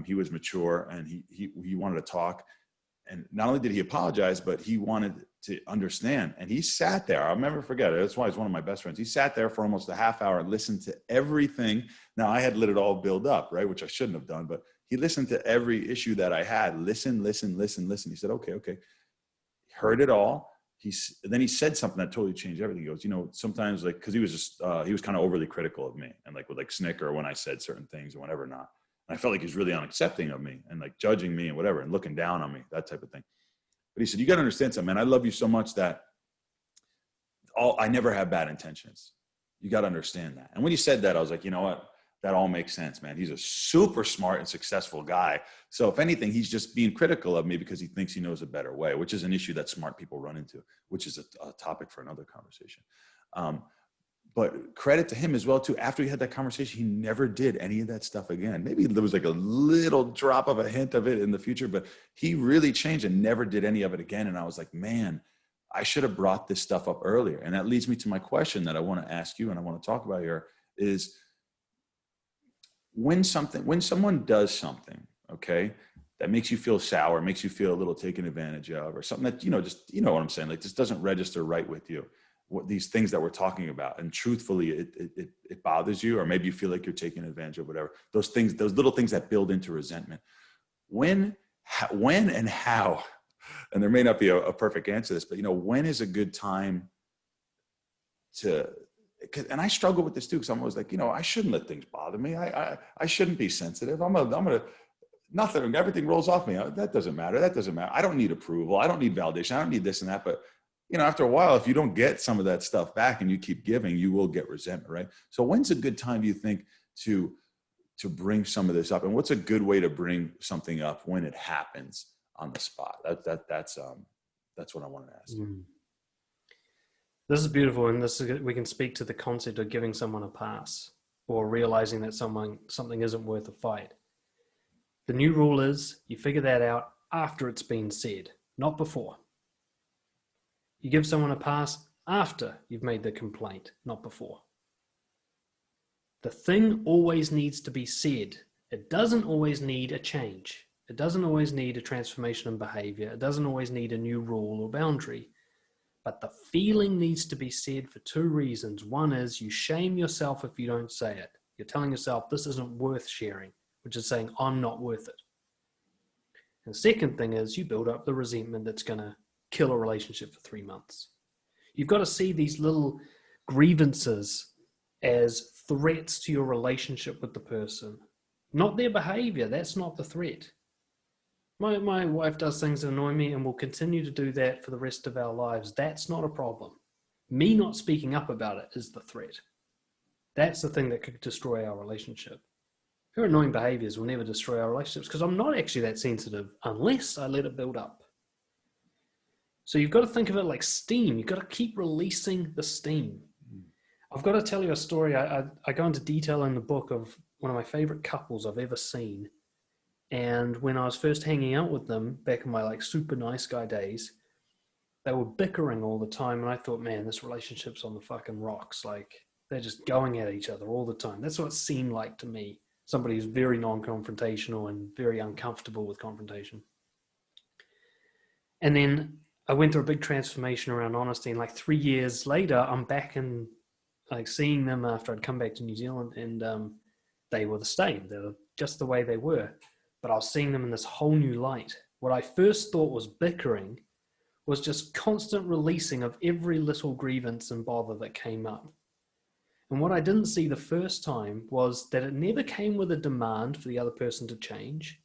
He was mature, and he wanted to talk. And not only did he apologize, but he wanted to understand. And he sat there. I'll never forget it. That's why he's one of my best friends. He sat there for almost a half hour and listened to everything. Now, I had let it all build up, right? Which I shouldn't have done, but he listened to every issue that I had. Listen. He said, okay. Heard it all. Then he said something that totally changed everything. He goes, sometimes, like, cause he was kind of overly critical of me, and would snicker when I said certain things and whatever not. And I felt like he was really unaccepting of me and judging me and whatever, and looking down on me, that type of thing. But he said, you got to understand something, man. I love you so much that I never have bad intentions. You got to understand that. And when he said that, I was like, you know what? That all makes sense, man. He's a super smart and successful guy. So if anything, he's just being critical of me because he thinks he knows a better way, which is an issue that smart people run into, which is a topic for another conversation. But credit to him as well, too. After he had that conversation, he never did any of that stuff again. Maybe there was a little drop of a hint of it in the future, but he really changed and never did any of it again. And I was like, man, I should have brought this stuff up earlier. And that leads me to my question that I want to ask you and I want to talk about here is, when someone does something, okay, that makes you feel sour, makes you feel a little taken advantage of, or something that, just, what I'm saying, this doesn't register right with you, what these things that we're talking about. And truthfully, it bothers you, or maybe you feel like you're taking advantage of, whatever, those little things that build into resentment. When and how, and there may not be a perfect answer to this, but when is a good time and I struggle with this too, because I'm always like, I shouldn't let things bother me. I shouldn't be sensitive. Everything rolls off me. That doesn't matter. I don't need approval. I don't need validation. I don't need this and that. But, after a while, if you don't get some of that stuff back and you keep giving, you will get resentment, right? So when's a good time, do you think, to bring some of this up? And what's a good way to bring something up when it happens on the spot? That's what I want to ask. This is beautiful, and we can speak to the concept of giving someone a pass or realizing that something isn't worth a fight. The new rule is you figure that out after it's been said, not before. You give someone a pass after you've made the complaint, not before. The thing always needs to be said. It doesn't always need a change. It doesn't always need a transformation in behavior. It doesn't always need a new rule or boundary. But the feeling needs to be said for two reasons. One is you shame yourself if you don't say it. You're telling yourself this isn't worth sharing, which is saying I'm not worth it. And the second thing is you build up the resentment that's going to kill a relationship for 3 months. You've got to see these little grievances as threats to your relationship with the person, not their behavior. That's not the threat. My wife does things that annoy me and will continue to do that for the rest of our lives. That's not a problem. Me not speaking up about it is the threat. That's the thing that could destroy our relationship. Her annoying behaviors will never destroy our relationships because I'm not actually that sensitive unless I let it build up. So you've got to think of it like steam. You've got to keep releasing the steam. I've got to tell you a story. I go into detail in the book of one of my favorite couples I've ever seen. And when I was first hanging out with them back in my super nice guy days, they were bickering all the time. And I thought, man, this relationship's on the fucking rocks. They're just going at each other all the time. That's what it seemed like to me. somebody who's very non-confrontational and very uncomfortable with confrontation. And then I went through a big transformation around honesty. And like 3 years later, I'm back and like seeing them after I'd come back to New Zealand, and they were the same. They were just the way they were. But I was seeing them in this whole new light. What I first thought was bickering was just constant releasing of every little grievance and bother that came up. And what I didn't see the first time was that it never came with a demand for the other person to change,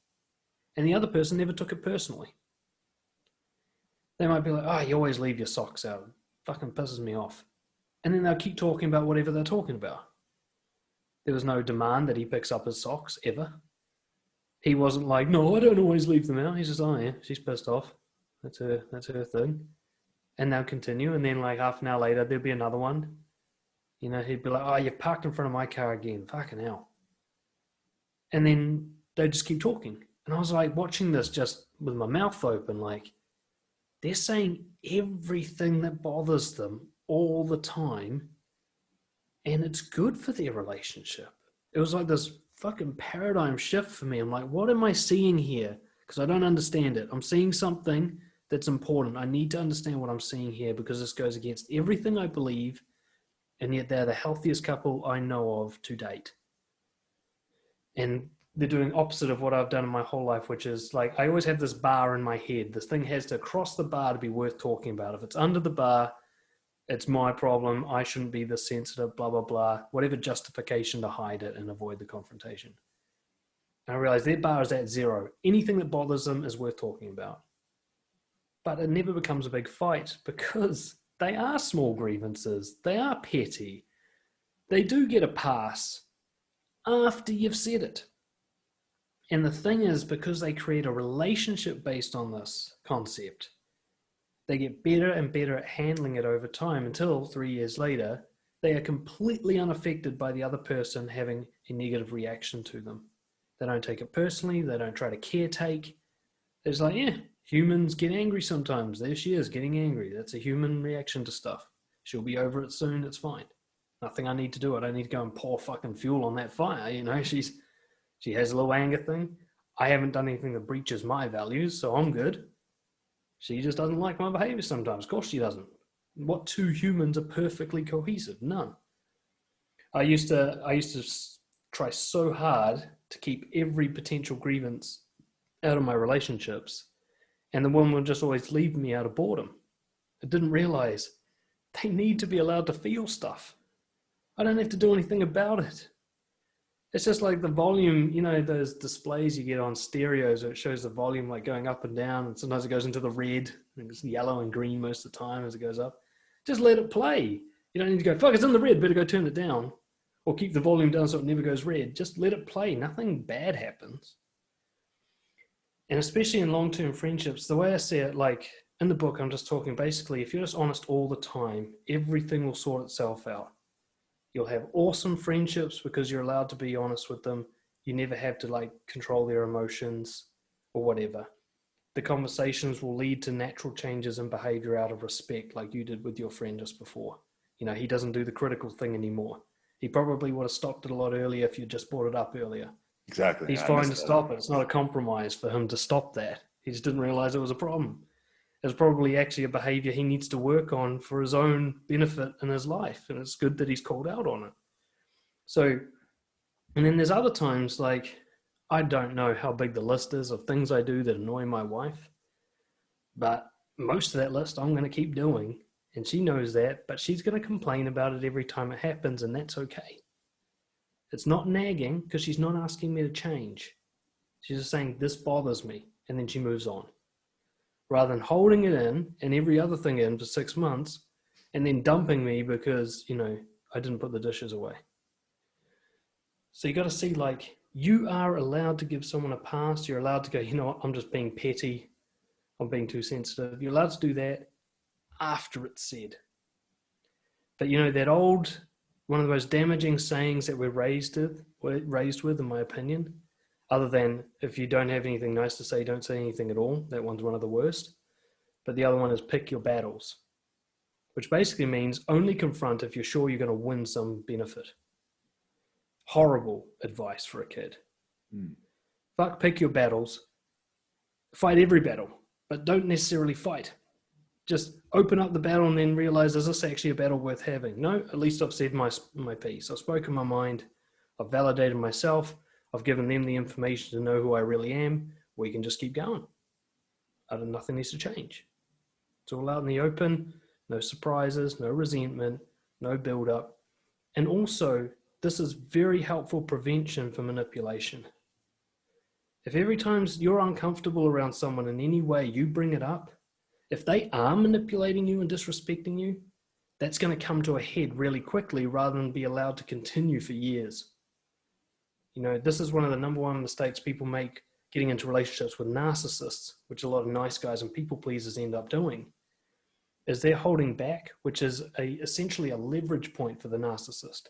and the other person never took it personally. They might be like, oh, you always leave your socks out. It fucking pisses me off. And then they'll keep talking about whatever they're talking about. There was no demand that he picks up his socks ever. He wasn't like, no, I don't always leave them out. He's just, oh yeah, she's pissed off. That's her thing. And they'll continue. And then like half an hour later, there'll be another one. You know, he'd be like, oh, you've parked in front of my car again. Fucking hell. And then they'd just keep talking. And I was like watching this just with my mouth open, like, they're saying everything that bothers them all the time, and it's good for their relationship. It was like this fucking paradigm shift for me. I'm like, what am I seeing here? Because I don't understand it. I'm seeing something that's important. I need to understand what I'm seeing here, because this goes against everything I believe, and yet they're the healthiest couple I know of to date. And they're doing opposite of what I've done in my whole life, which is like, I always have this bar in my head. This thing has to cross the bar to be worth talking about. If it's under the bar, it's my problem. I shouldn't be this sensitive, blah, blah, blah, whatever justification to hide it and avoid the confrontation. And I realized their bar is at 0. Anything that bothers them is worth talking about. But it never becomes a big fight, because they are small grievances. They are petty. They do get a pass after you've said it. And the thing is, because they create a relationship based on this concept, they get better and better at handling it over time, until 3 years later, they are completely unaffected by the other person having a negative reaction to them. They don't take it personally. They don't try to caretake. It's like, yeah, humans get angry sometimes. There she is getting angry. That's a human reaction to stuff. She'll be over it soon. It's fine. Nothing I need to do. I don't need to go and pour fucking fuel on that fire. You know, she has a little anger thing. I haven't done anything that breaches my values, so I'm good. She just doesn't like my behavior sometimes. Of course she doesn't. What two humans are perfectly cohesive? None. I used to try so hard to keep every potential grievance out of my relationships, and the woman would just always leave me out of boredom. I didn't realize they need to be allowed to feel stuff. I don't have to do anything about it. It's just like the volume, you know, those displays you get on stereos where it shows the volume like going up and down, and sometimes it goes into the red, and it's yellow and green most of the time as it goes up. Just let it play. You don't need to go, fuck, it's in the red, better go turn it down. Or keep the volume down so it never goes red. Just let it play. Nothing bad happens. And especially in long-term friendships, the way I see it, like in the book, I'm just talking basically, if you're just honest all the time, everything will sort itself out. You'll have awesome friendships because you're allowed to be honest with them. You never have to like control their emotions or whatever. The conversations will lead to natural changes in behavior out of respect, like you did with your friend just before. You know, he doesn't do the critical thing anymore. He probably would have stopped it a lot earlier if you just brought it up earlier. Exactly. He's fine to stop it. It's not a compromise for him to stop that. He just didn't realize it was a problem. It's probably actually a behavior he needs to work on for his own benefit in his life. And it's good that he's called out on it. So, and then there's other times like, I don't know how big the list is of things I do that annoy my wife, but most of that list I'm going to keep doing. And she knows that, but she's going to complain about it every time it happens, and that's okay. It's not nagging because she's not asking me to change. She's just saying, this bothers me, and then she moves on. Rather than holding it in and every other thing in for 6 months and then dumping me because, you know, I didn't put the dishes away. So you got to see, like, you are allowed to give someone a pass. You're allowed to go, you know what, I'm just being petty. I'm being too sensitive. You're allowed to do that after it's said. But, you know, that old, one of the most damaging sayings that we're raised with, in my opinion, other than if you don't have anything nice to say, don't say anything at all. That one's one of the worst. But the other one is pick your battles, which basically means only confront if you're sure you're going to win some benefit. Horrible advice for a kid. Mm. Fuck, pick your battles. Fight every battle, but don't necessarily fight. Just open up the battle and then realize, is this actually a battle worth having? No, at least I've said my piece. I've spoken my mind. I've validated myself. I've given them the information to know who I really am. We can just keep going. Nothing needs to change. It's all out in the open. No surprises, no resentment, no build-up. And also, this is very helpful prevention for manipulation. If every time you're uncomfortable around someone in any way, you bring it up, if they are manipulating you and disrespecting you, that's going to come to a head really quickly rather than be allowed to continue for years. You know, this is one of the number one mistakes people make getting into relationships with narcissists, which a lot of nice guys and people pleasers end up doing, is they're holding back, which is essentially a leverage point for the narcissist.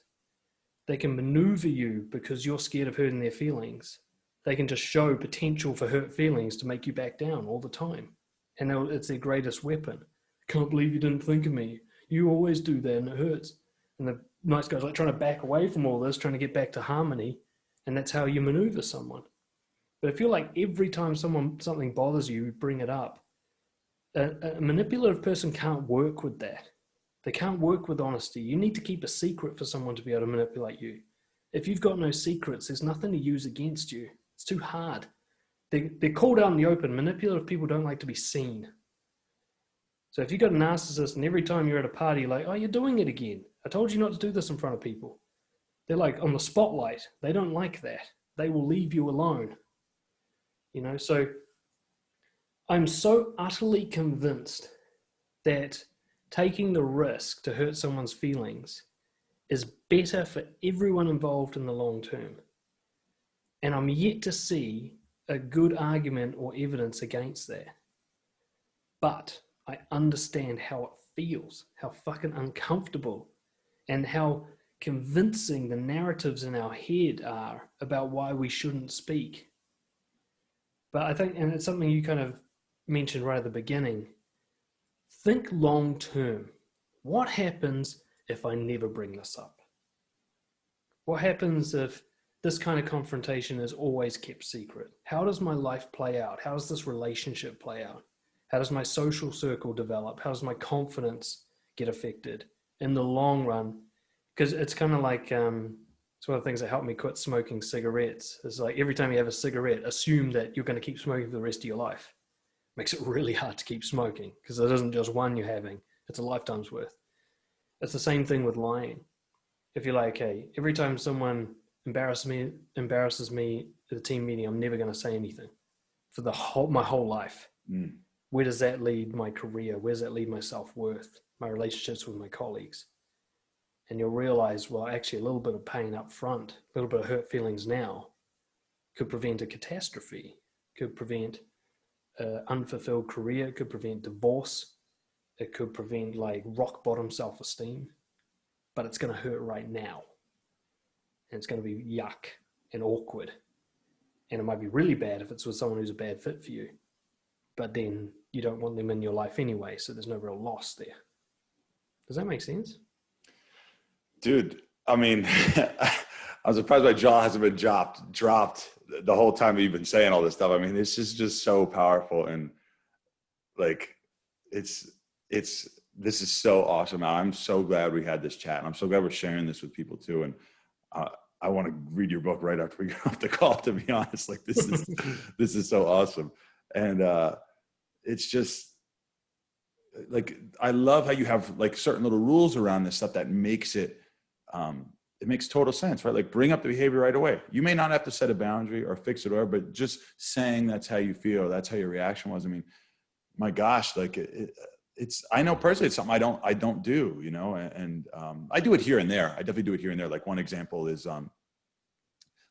They can maneuver you because you're scared of hurting their feelings. They can just show potential for hurt feelings to make you back down all the time. And it's their greatest weapon. Can't believe you didn't think of me. You always do that and it hurts. And the nice guy's like trying to back away from all this, trying to get back to harmony. And that's how you maneuver someone. But I feel like every time something bothers you, you bring it up. A manipulative person can't work with that. They can't work with honesty. You need to keep a secret for someone to be able to manipulate you. If you've got no secrets, there's nothing to use against you. It's too hard. They're called out in the open. Manipulative people don't like to be seen. So if you've got a narcissist and every time you're at a party, you're like, oh, you're doing it again. I told you not to do this in front of people. They're like on the spotlight. They don't like that. They will leave you alone. You know, so I'm so utterly convinced that taking the risk to hurt someone's feelings is better for everyone involved in the long term. And I'm yet to see a good argument or evidence against that. But I understand how it feels, how fucking uncomfortable, and how convincing the narratives in our head are about why we shouldn't speak. But I think, and it's something you kind of mentioned right at the beginning, think long term. What happens if I never bring this up? What happens if this kind of confrontation is always kept secret? How does my life play out? How does this relationship play out? How does my social circle develop? How does my confidence get affected in the long run? Because it's kind of like, it's one of the things that helped me quit smoking cigarettes. It's like every time you have a cigarette, assume that you're going to keep smoking for the rest of your life. Makes it really hard to keep smoking because it isn't just one you're having, it's a lifetime's worth. It's the same thing with lying. If you're like, hey, every time someone embarrasses me at a team meeting, I'm never going to say anything for my whole life. Mm. Where does that lead my career? Where does that lead my self-worth, my relationships with my colleagues? And you'll realize, well, actually a little bit of pain up front, a little bit of hurt feelings now could prevent a catastrophe, could prevent unfulfilled career, it could prevent divorce, it could prevent like rock bottom self-esteem, but it's going to hurt right now. And it's going to be yuck and awkward. And it might be really bad if it's with someone who's a bad fit for you, but then you don't want them in your life anyway, so there's no real loss there. Does that make sense? Dude, I mean, I'm surprised my jaw hasn't been dropped the whole time you've been saying all this stuff. I mean, it's just so powerful, and like, this is so awesome. I'm so glad we had this chat, and I'm so glad we're sharing this with people too. And I want to read your book right after we get off the call, to be honest. Like, this is so awesome. And it's just like, I love how you have like certain little rules around this stuff that makes it makes total sense, right? Like, bring up the behavior right away. You may not have to set a boundary or fix it, but just saying that's how you feel, that's how your reaction was. I mean, my gosh, like it's, I know personally it's something I don't do, you know, and I do it here and there. I definitely do it here and there. Like, one example is,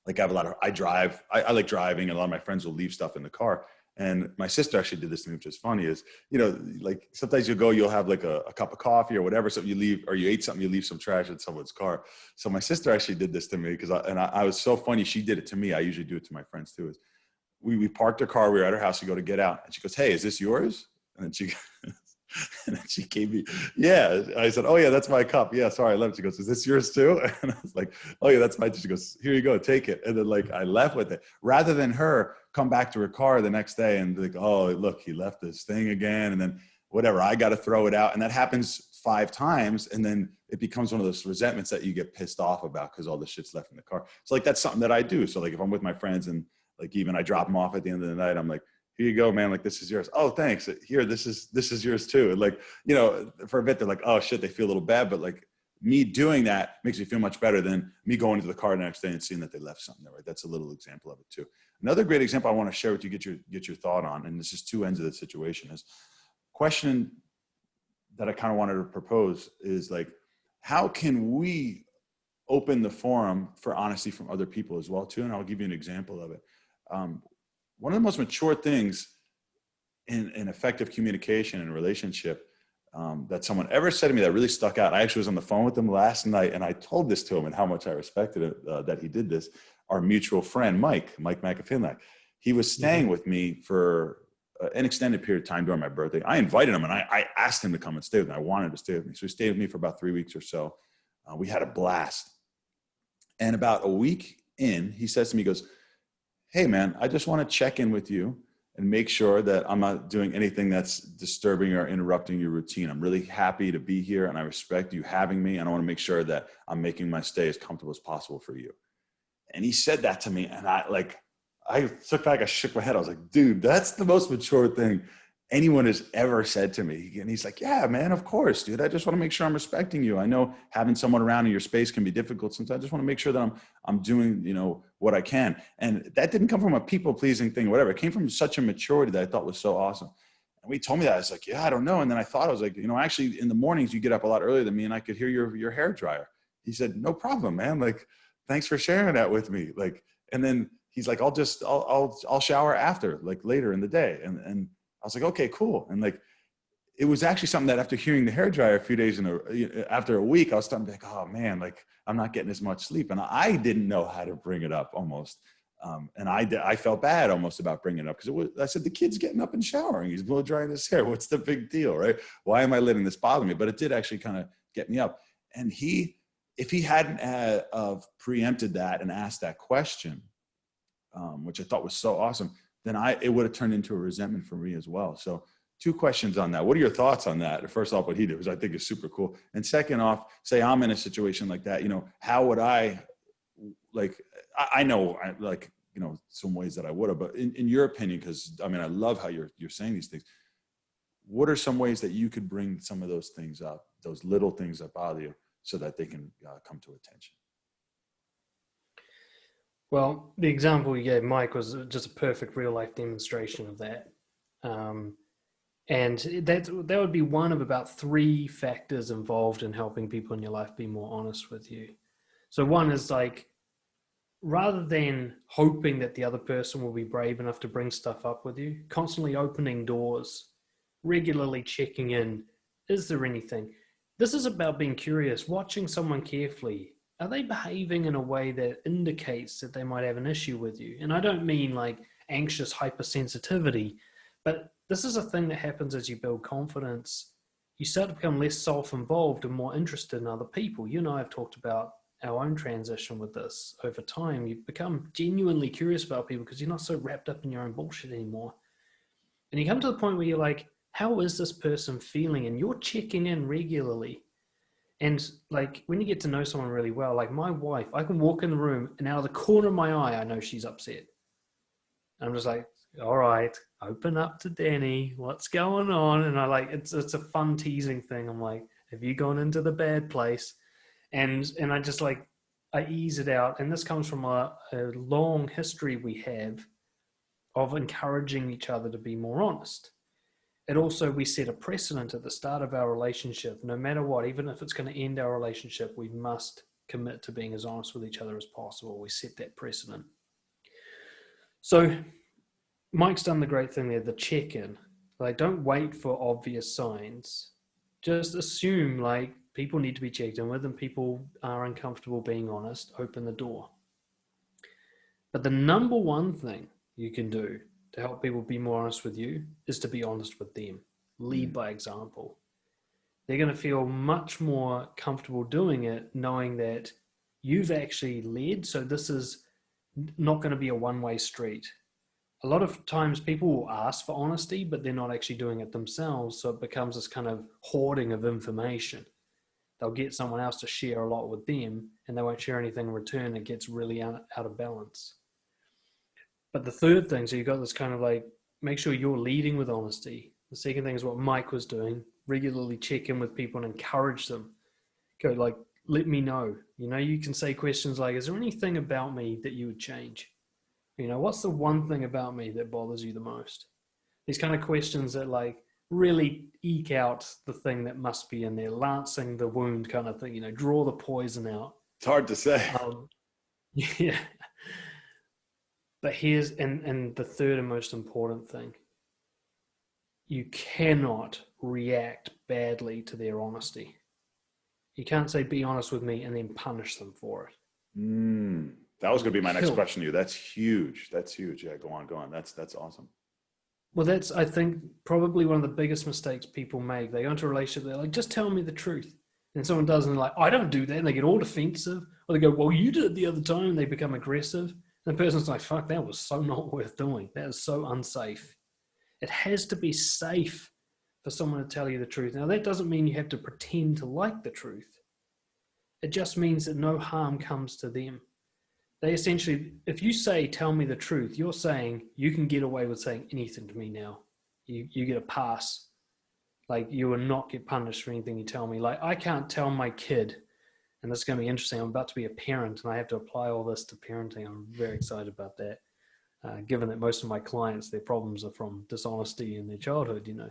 like, I like driving, and a lot of my friends will leave stuff in the car. And my sister actually did this to me, which is funny, is, you know, like, sometimes you'll have like a cup of coffee or whatever, something you leave, or you ate something, you leave some trash in someone's car. So my sister actually did this to me because I was so funny. She did it to me. I usually do it to my friends too. Is we parked her car. We were at her house to go to get out. And she goes, "Hey, is this yours?" And she And then she gave me, yeah. I said, oh yeah, that's my cup. Yeah, sorry, I left. She goes, is this yours too? And I was like, oh yeah, that's mine. She goes, here you go, take it. And then like I left with it, rather than her come back to her car the next day and be like, oh look, he left this thing again, and then whatever, I got to throw it out. And that happens 5 times, and then it becomes one of those resentments that you get pissed off about because all the shit's left in the car. So like that's something that I do. So like if I'm with my friends and like even I drop them off at the end of the night, I'm like, here you go, man. Like, this is yours. Oh, thanks. Here, this is yours too. And like, you know, for a bit, they're like, oh shit, they feel a little bad. But like me doing that makes me feel much better than me going to the car the next day and seeing that they left something there, right? That's a little example of it too. Another great example I want to share with you, get your thought on, and this is 2 ends of the situation, is question that I kind of wanted to propose is like, how can we open the forum for honesty from other people as well too? And I'll give you an example of it. One of the most mature things in effective communication and relationship that someone ever said to me that really stuck out. I actually was on the phone with him last night, and I told this to him and how much I respected it that he did this. Our mutual friend, Mike McAfinley, he was staying with me for an extended period of time during my birthday. I invited him, and I asked him to come and stay with me. I wanted to stay with me. So he stayed with me for about 3 weeks or so. We had a blast. And about a week in, he says to me, he goes, hey man, I just want to check in with you and make sure that I'm not doing anything that's disturbing or interrupting your routine. I'm really happy to be here, and I respect you having me. And I want to make sure that I'm making my stay as comfortable as possible for you. And he said that to me, and I took back, I shook my head. I was like, dude, that's the most mature thing anyone has ever said to me. And he's like, yeah, man, of course, dude. I just want to make sure I'm respecting you. I know having someone around in your space can be difficult sometimes. I just want to make sure that I'm doing, you know, what I can. And that didn't come from a people pleasing thing or whatever. It came from such a maturity that I thought was so awesome. And when he told me that, I was like, yeah, I don't know. And then I thought, I was like, you know, actually in the mornings you get up a lot earlier than me, and I could hear your hair dryer. He said, no problem, man. Like, thanks for sharing that with me. Like, and then he's like, I'll shower after, like later in the day. And I was like, okay, cool. And like, it was actually something that after hearing the hairdryer a few days after a week, I was starting to be like, oh man, like I'm not getting as much sleep. And I didn't know how to bring it up almost. And I felt bad almost about bringing it up because I said, the kid's getting up and showering. He's blow drying his hair. What's the big deal, right? Why am I letting this bother me? But it did actually kind of get me up. And if he hadn't preempted that and asked that question, which I thought was so awesome, then it would have turned into a resentment for me as well. So 2 questions on that. What are your thoughts on that? First off, what he did, which I think is super cool. And second off, say I'm in a situation like that, you know, how would I, like, I know, like, you know, some ways that I would have, but in your opinion, because I mean, I love how you're saying these things. What are some ways that you could bring some of those things up, those little things that bother you, so that they can come to attention? Well, the example you gave, Mike, was just a perfect real life demonstration of that. And that would be one of about 3 factors involved in helping people in your life be more honest with you. So one is like, rather than hoping that the other person will be brave enough to bring stuff up with you, constantly opening doors, regularly checking in, is there anything? This is about being curious, watching someone carefully. Are they behaving in a way that indicates that they might have an issue with you? And I don't mean like anxious hypersensitivity, but this is a thing that happens as you build confidence. You start to become less self-involved and more interested in other people. You and I have talked about our own transition with this over time. You become genuinely curious about people because you're not so wrapped up in your own bullshit anymore. And you come to the point where you're like, how is this person feeling? And you're checking in regularly. And like when you get to know someone really well, like my wife, I can walk in the room and out of the corner of my eye, I know she's upset. And I'm just like, all right, open up to Danny. What's going on? And I like, it's a fun teasing thing. I'm like, have you gone into the bad place? And I just like, I ease it out. And this comes from a long history we have of encouraging each other to be more honest. It also, we set a precedent at the start of our relationship. No matter what, even if it's going to end our relationship, we must commit to being as honest with each other as possible. We set that precedent. So Mike's done the great thing there, the check-in. Like, don't wait for obvious signs. Just assume like people need to be checked in with and people are uncomfortable being honest. Open the door. But the #1 thing you can do to help people be more honest with you is to be honest with them. lead by example. They're going to feel much more comfortable doing it, knowing that you've actually led. So this is not going to be a one-way street. A lot of times people will ask for honesty, but they're not actually doing it themselves. So it becomes this kind of hoarding of information. They'll get someone else to share a lot with them, and they won't share anything in return. It gets really out of balance. But the third thing, so you've got this kind of like, make sure you're leading with honesty. The second thing is what Mike was doing, regularly check in with people and encourage them. Go like, let me know. You know, you can say questions like, is there anything about me that you would change? You know, what's the one thing about me that bothers you the most? These kind of questions that like really eke out the thing that must be in there, lancing the wound kind of thing, you know, draw the poison out. It's hard to say. Yeah. But here's, and the third and most important thing, you cannot react badly to their honesty. You can't say, be honest with me, and then punish them for it. That was going to be my next question to you. That's huge. That's huge. Yeah, go on. That's awesome. Well, that's, I think, probably one of the biggest mistakes people make. They go into a relationship, they're like, just tell me the truth. And someone does, and they're like, I don't do that. And they get all defensive. Or they go, well, you did it the other time. And they become aggressive. And the person's like, fuck, that was so not worth doing. That is so unsafe. It has to be safe for someone to tell you the truth. Now, that doesn't mean you have to pretend to like the truth. It just means that no harm comes to them. They essentially, if you say, tell me the truth, you're saying you can get away with saying anything to me now. You get a pass. Like, you will not get punished for anything you tell me. Like, I can't tell my kid, and this is going to be interesting, I'm about to be a parent, and I have to apply all this to parenting. I'm very excited about that, given that most of my clients, their problems are from dishonesty in their childhood, you know.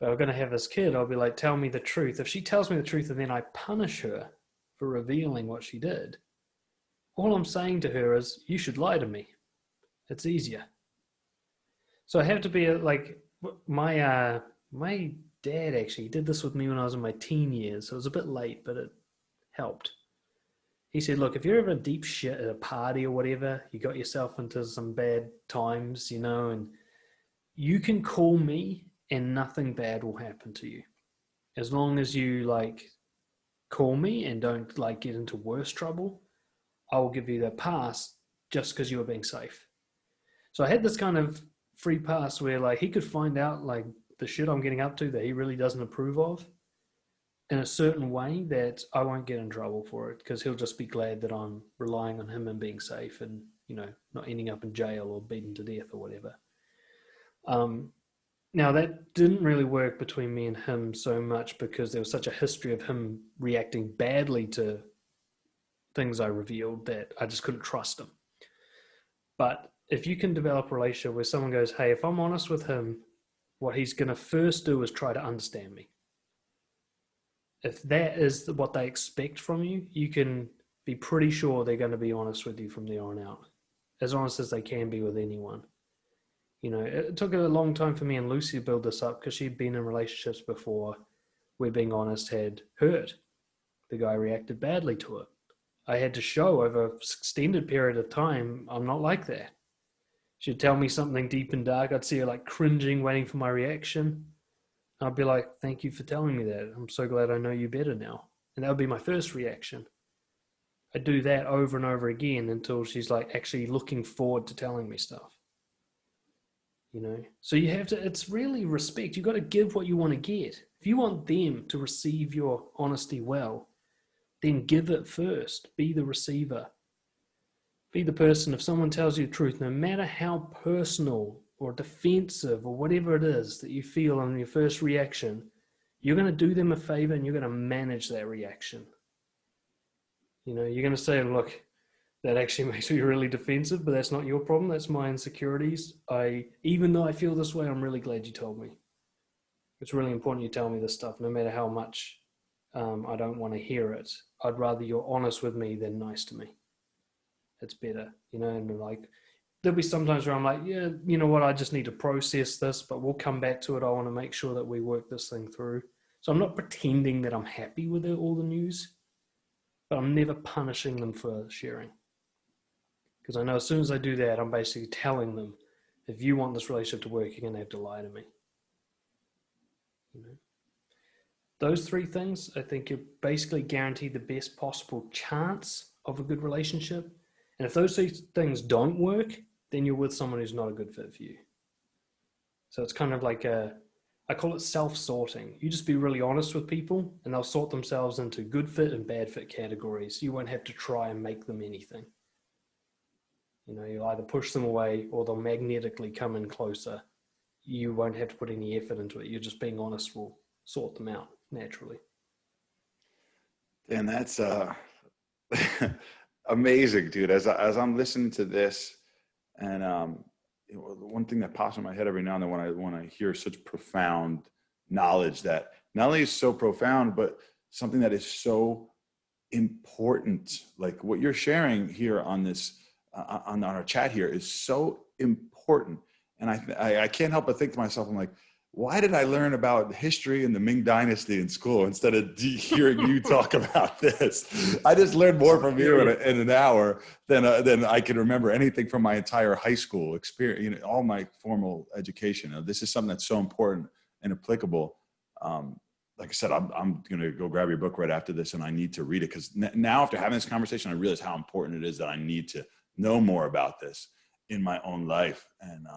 But I'm going to have this kid, I'll be like, tell me the truth. If she tells me the truth and then I punish her for revealing what she did, all I'm saying to her is, you should lie to me. It's easier. So I have to be like, my dad actually did this with me when I was in my teen years. So it was a bit late, but it helped. He said, look, if you're ever deep shit at a party or whatever, you got yourself into some bad times, you know, and you can call me and nothing bad will happen to you. As long as you like call me and don't like get into worse trouble, I will give you that pass just because you were being safe. So I had this kind of free pass where like he could find out like the shit I'm getting up to that he really doesn't approve of in a certain way that I won't get in trouble for it, because he'll just be glad that I'm relying on him and being safe and, you know, not ending up in jail or beaten to death or whatever. Now that didn't really work between me and him so much because there was such a history of him reacting badly to things I revealed that I just couldn't trust him. But if you can develop a relationship where someone goes, hey, if I'm honest with him, what he's going to first do is try to understand me. If that is what they expect from you, you can be pretty sure they're going to be honest with you from there on out. As honest as they can be with anyone. You know, it took a long time for me and Lucy to build this up because she'd been in relationships before where being honest had hurt. The guy reacted badly to it. I had to show over an extended period of time, I'm not like that. She'd tell me something deep and dark. I'd see her like cringing, waiting for my reaction. I'd be like, thank you for telling me that. I'm so glad I know you better now. And that would be my first reaction. I'd do that over and over again until she's like actually looking forward to telling me stuff. You know, so you have to, it's really respect. You've got to give what you want to get. If you want them to receive your honesty well, then give it first. Be the receiver. Be the person, if someone tells you the truth, no matter how personal or defensive or whatever it is that you feel on your first reaction, you're going to do them a favor and you're going to manage that reaction. You know, you're going to say, look, that actually makes me really defensive, but that's not your problem. That's my insecurities. Even though I feel this way, I'm really glad you told me. It's really important you tell me this stuff, no matter how much I don't want to hear it. I'd rather you're honest with me than nice to me. It's better, you know, and like, there'll be sometimes where I'm like, yeah, you know what, I just need to process this, but we'll come back to it. I want to make sure that we work this thing through. So I'm not pretending that I'm happy with all the news, but I'm never punishing them for sharing. Because I know as soon as I do that, I'm basically telling them, if you want this relationship to work, you're going to have to lie to me. You know, those three things, I think you're basically guaranteed the best possible chance of a good relationship. And if those three things don't work, then you're with someone who's not a good fit for you. So it's kind of like I call it self-sorting. You just be really honest with people and they'll sort themselves into good fit and bad fit categories. You won't have to try and make them anything. You know, you'll either push them away or they'll magnetically come in closer. You won't have to put any effort into it. You're just being honest will sort them out naturally. And that's amazing, dude. As I'm listening to this, and one thing that pops in my head every now and then when I hear such profound knowledge that not only is so profound, but something that is so important, like what you're sharing here on this on our chat here is so important. And I can't help but think to myself, I'm like, why did I learn about history and the Ming Dynasty in school instead of hearing you talk about this? I just learned more from you in an hour than I can remember anything from my entire high school experience, you know, all my formal education. This is something that's so important and applicable. Like I said, I'm going to go grab your book right after this, and I need to read it because now after having this conversation, I realize how important it is that I need to know more about this in my own life. And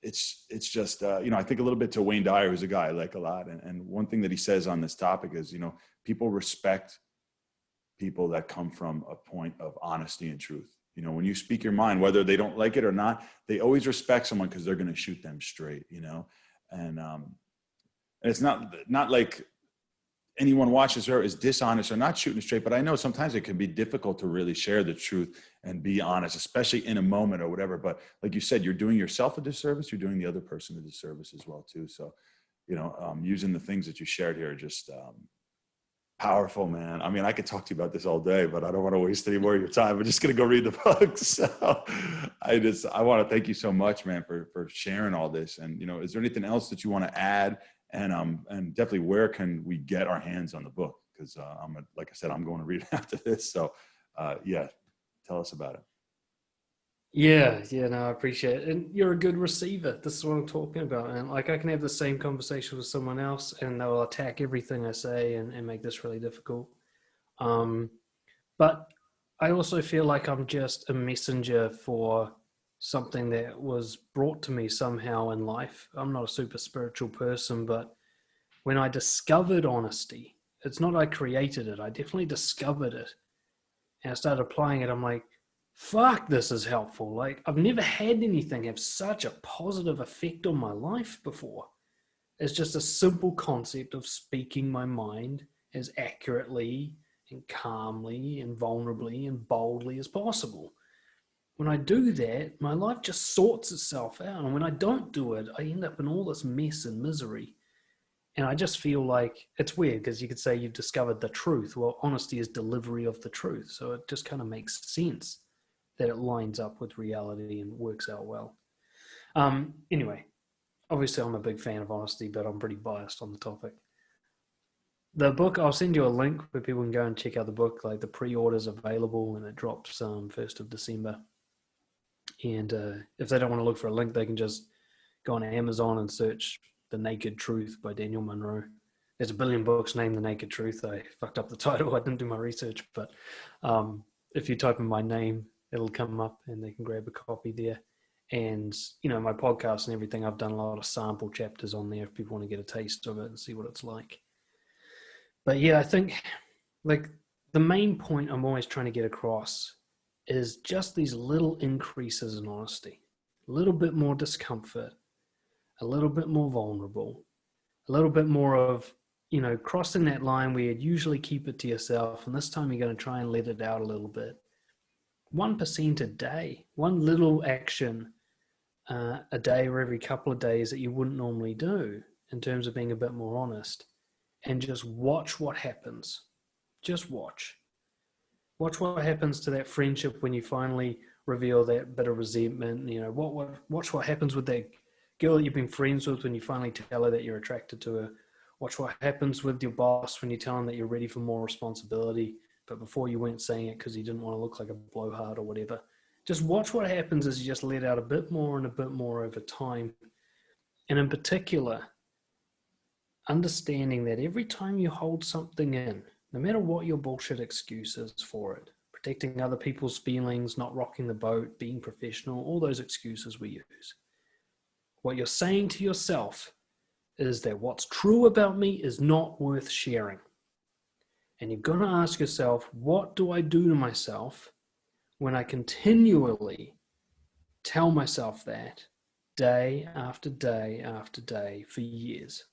it's just, you know, I think a little bit to Wayne Dyer, who's a guy I like a lot. And one thing that he says on this topic is, you know, people respect people that come from a point of honesty and truth. You know, when you speak your mind, whether they don't like it or not, they always respect someone because they're going to shoot them straight, you know? And it's not like anyone watches her is dishonest or not shooting straight, but I know sometimes it can be difficult to really share the truth and be honest, especially in a moment or whatever. But like you said, you're doing yourself a disservice, you're doing the other person a disservice as well too. So, you know, using the things that you shared here are just powerful, man. I mean, I could talk to you about this all day, but I don't want to waste any more of your time. I'm just going to go read the book. So I want to thank you so much, man, for sharing all this. And, you know, is there anything else that you want to add? And definitely, where can we get our hands on the book? Because like I said, I'm going to read it after this. So, yeah, tell us about it. Yeah, no, I appreciate it. And you're a good receiver. This is what I'm talking about. And like I can have the same conversation with someone else and they'll attack everything I say and make this really difficult. But I also feel like I'm just a messenger for something that was brought to me somehow in life. I'm not a super spiritual person, but when I discovered honesty, it's not I created it. I definitely discovered it. And I started applying it. I'm like, fuck, this is helpful. Like, I've never had anything have such a positive effect on my life before. It's just a simple concept of speaking my mind as accurately and calmly and vulnerably and boldly as possible. When I do that, my life just sorts itself out. And when I don't do it, I end up in all this mess and misery. And I just feel like it's weird because you could say you've discovered the truth. Well, honesty is delivery of the truth. So it just kind of makes sense that it lines up with reality and works out well. Anyway, obviously I'm a big fan of honesty, but I'm pretty biased on the topic. The book, I'll send you a link where people can go and check out the book. Like the pre-order's available and it drops 1st of December. And if they don't want to look for a link, they can just go on Amazon and search The Naked Truth by Daniel Monroe. There's a billion books named The Naked Truth. I fucked up the title. I didn't do my research, but if you type in my name, it'll come up and they can grab a copy there. And, you know, my podcast and everything, I've done a lot of sample chapters on there if people want to get a taste of it and see what it's like. But yeah, I think like the main point I'm always trying to get across is just these little increases in honesty, a little bit more discomfort, a little bit more vulnerable, a little bit more of, you know, crossing that line where you'd usually keep it to yourself. And this time you're going to try and let it out a little bit. 1% a day, one little action a day or every couple of days that you wouldn't normally do in terms of being a bit more honest, and just watch what happens. Just watch. Watch what happens to that friendship when you finally reveal that bit of resentment. You know, watch what happens with that girl that you've been friends with when you finally tell her that you're attracted to her. Watch what happens with your boss when you tell him that you're ready for more responsibility, but before you weren't saying it because you didn't want to look like a blowhard or whatever. Just watch what happens as you just let out a bit more and a bit more over time. And in particular, understanding that every time you hold something in, no matter what your bullshit excuse is for it, protecting other people's feelings, not rocking the boat, being professional, all those excuses we use, what you're saying to yourself is that what's true about me is not worth sharing. And you've got to ask yourself, what do I do to myself when I continually tell myself that day after day after day for years?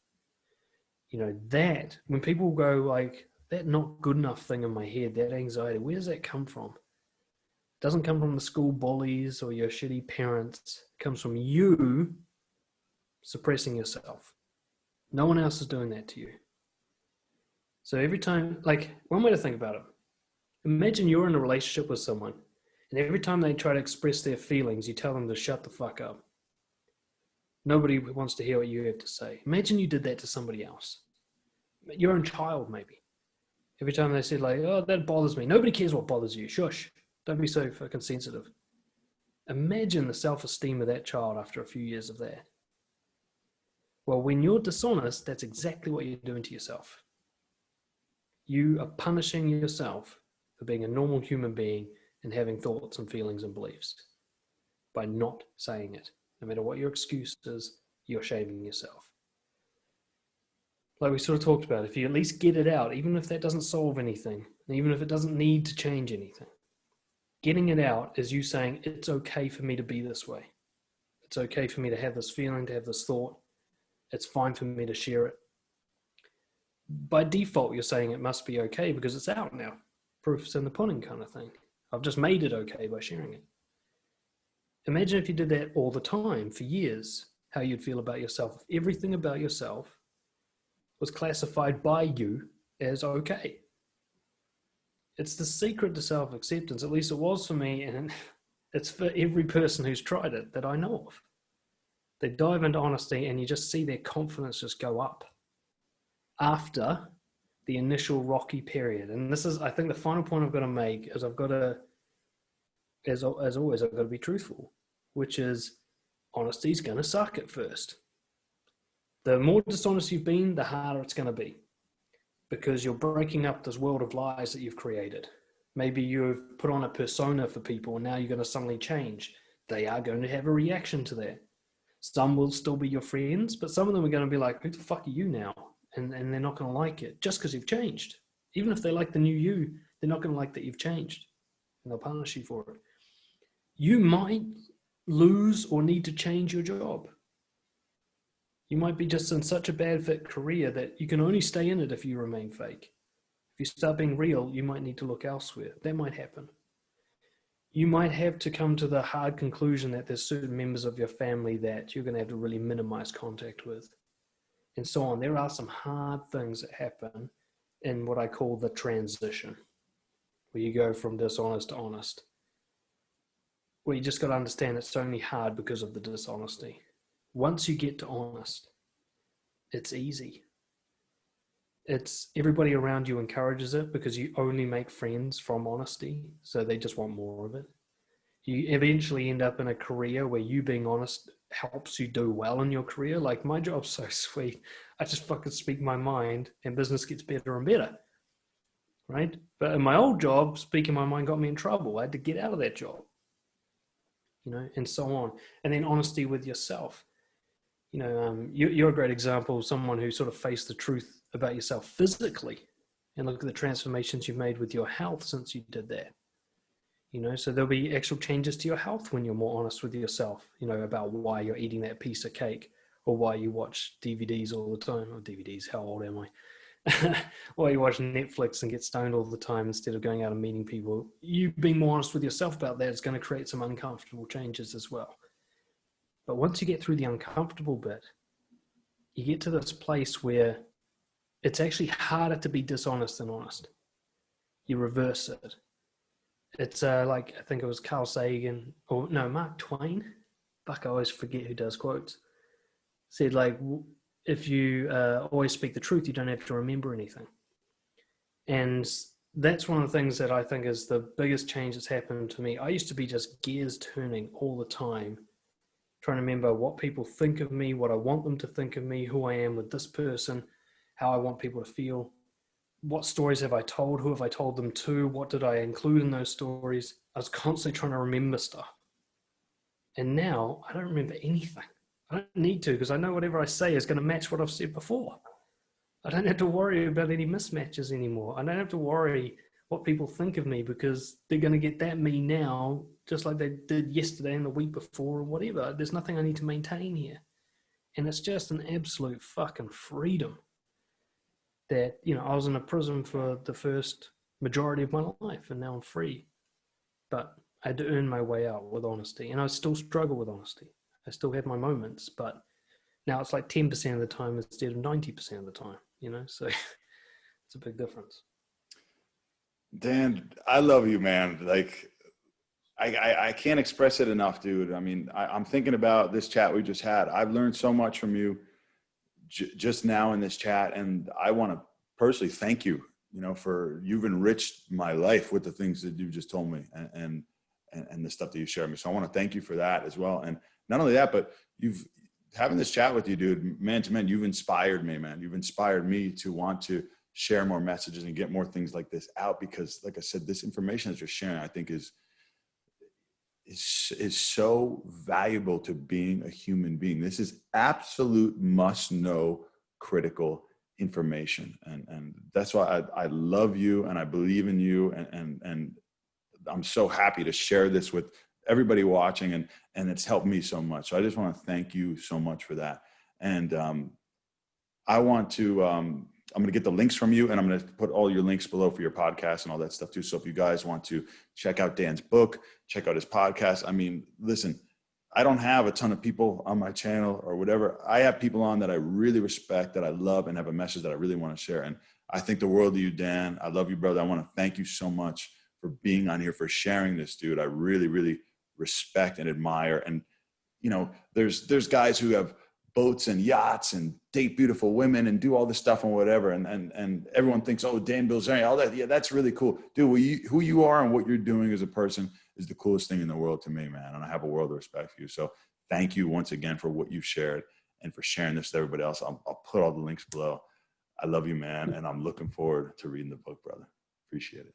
You know, that when people go like, that not good enough thing in my head, that anxiety, where does that come from? It doesn't come from the school bullies or your shitty parents. It comes from you suppressing yourself. No one else is doing that to you. So every time, like, one way to think about it, imagine you're in a relationship with someone, and every time they try to express their feelings, you tell them to shut the fuck up. Nobody wants to hear what you have to say. Imagine you did that to somebody else. Your own child, maybe. Every time they said, like, oh, that bothers me. Nobody cares what bothers you. Shush. Don't be so fucking sensitive. Imagine the self-esteem of that child after a few years of that. Well, when you're dishonest, that's exactly what you're doing to yourself. You are punishing yourself for being a normal human being and having thoughts and feelings and beliefs by not saying it. No matter what your excuse is, you're shaming yourself. Like we sort of talked about, if you at least get it out, even if that doesn't solve anything, even if it doesn't need to change anything, getting it out is you saying, it's okay for me to be this way. It's okay for me to have this feeling, to have this thought. It's fine for me to share it. By default, you're saying it must be okay because it's out now. Proof's in the pudding kind of thing. I've just made it okay by sharing it. Imagine if you did that all the time for years, how you'd feel about yourself. If everything about yourself was classified by you as okay. It's the secret to self-acceptance, at least it was for me, and it's for every person who's tried it that I know of. They dive into honesty and you just see their confidence just go up after the initial rocky period. And this is, I think, the final point I've got to make is I've got to, as always, I've got to be truthful, which is honesty's going to suck at first. The more dishonest you've been, the harder it's going to be because you're breaking up this world of lies that you've created. Maybe you've put on a persona for people and now you're going to suddenly change. They are going to have a reaction to that. Some will still be your friends, but some of them are going to be like, who the fuck are you now? And they're not going to like it just because you've changed. Even if they like the new you, they're not going to like that you've changed. And they'll punish you for it. You might lose or need to change your job. You might be just in such a bad fit career that you can only stay in it if you remain fake. If you start being real, you might need to look elsewhere. That might happen. You might have to come to the hard conclusion that there's certain members of your family that you're going to have to really minimize contact with, and so on. There are some hard things that happen in what I call the transition, where you go from dishonest to honest. Well, you just got to understand it's only hard because of the dishonesty. Once you get to honest, it's easy. It's everybody around you encourages it because you only make friends from honesty, so they just want more of it. You eventually end up in a career where you being honest helps you do well in your career. Like, my job's so sweet. I just fucking speak my mind and business gets better and better, right? But in my old job, speaking my mind got me in trouble. I had to get out of that job, and so on. And then honesty with yourself. You're a great example of someone who sort of faced the truth about yourself physically, and look at the transformations you've made with your health since you did that. So there'll be actual changes to your health when you're more honest with yourself, about why you're eating that piece of cake or why you watch DVDs all the time. Or DVDs, how old am I? Why you watch Netflix and get stoned all the time instead of going out and meeting people. You being more honest with yourself about that is going to create some uncomfortable changes as well. But once you get through the uncomfortable bit, you get to this place where it's actually harder to be dishonest than honest. You reverse it. It's like, I think it was Carl Sagan, or no, Mark Twain. Fuck, I always forget who does quotes. Said, like, if you always speak the truth, you don't have to remember anything. And that's one of the things that I think is the biggest change that's happened to me. I used to be just gears turning all the time, trying to remember what people think of me, what I want them to think of me, who I am with this person. how I want people to feel. What stories have I told? Who have I told them to? What did I include in those stories? I was constantly trying to remember stuff. And now I don't remember anything. I don't need to, because I know whatever I say is going to match what I've said before. I don't have to worry about any mismatches anymore. I don't have to worry what people think of me, because they're going to get that me now, just like they did yesterday and the week before or whatever. There's nothing I need to maintain here. And it's just an absolute fucking freedom that, I was in a prison for the first majority of my life, and now I'm free. But I had to earn my way out with honesty, and I still struggle with honesty. I still have my moments, but now it's like 10% of the time instead of 90% of the time, so it's a big difference. Dan, I love you, man. Like, I can't express it enough, dude. I mean, I'm thinking about this chat we just had. I've learned so much from you just now in this chat, and I want to personally thank you, for you've enriched my life with the things that you just told me and the stuff that you shared me. So I want to thank you for that as well. And not only that, but having this chat with you, dude, man to man, you've inspired me, man. You've inspired me to want to share more messages and get more things like this out, because like I said, this information that you're sharing, I think is so valuable to being a human being. This is absolute must know critical information. And that's why I love you and I believe in you. And I'm so happy to share this with everybody watching, and it's helped me so much. So I just want to thank you so much for that. And I want to, I'm going to get the links from you, and I'm going to put all your links below for your podcast and all that stuff too. So if you guys want to check out Dan's book, check out his podcast. I mean, listen, I don't have a ton of people on my channel or whatever. I have people on that I really respect, that I love, and have a message that I really want to share. And I think the world of you, Dan. I love you, brother. I want to thank you so much for being on here, for sharing this, dude. I really, really respect and admire. And, there's guys who have boats and yachts and date beautiful women and do all this stuff and whatever. And everyone thinks, oh, Dan Bilzerian, all that. Yeah, that's really cool. Dude, who you are and what you're doing as a person is the coolest thing in the world to me, man. And I have a world of respect for you. So thank you once again for what you've shared and for sharing this to everybody else. I'll put all the links below. I love you, man. And I'm looking forward to reading the book, brother. Appreciate it.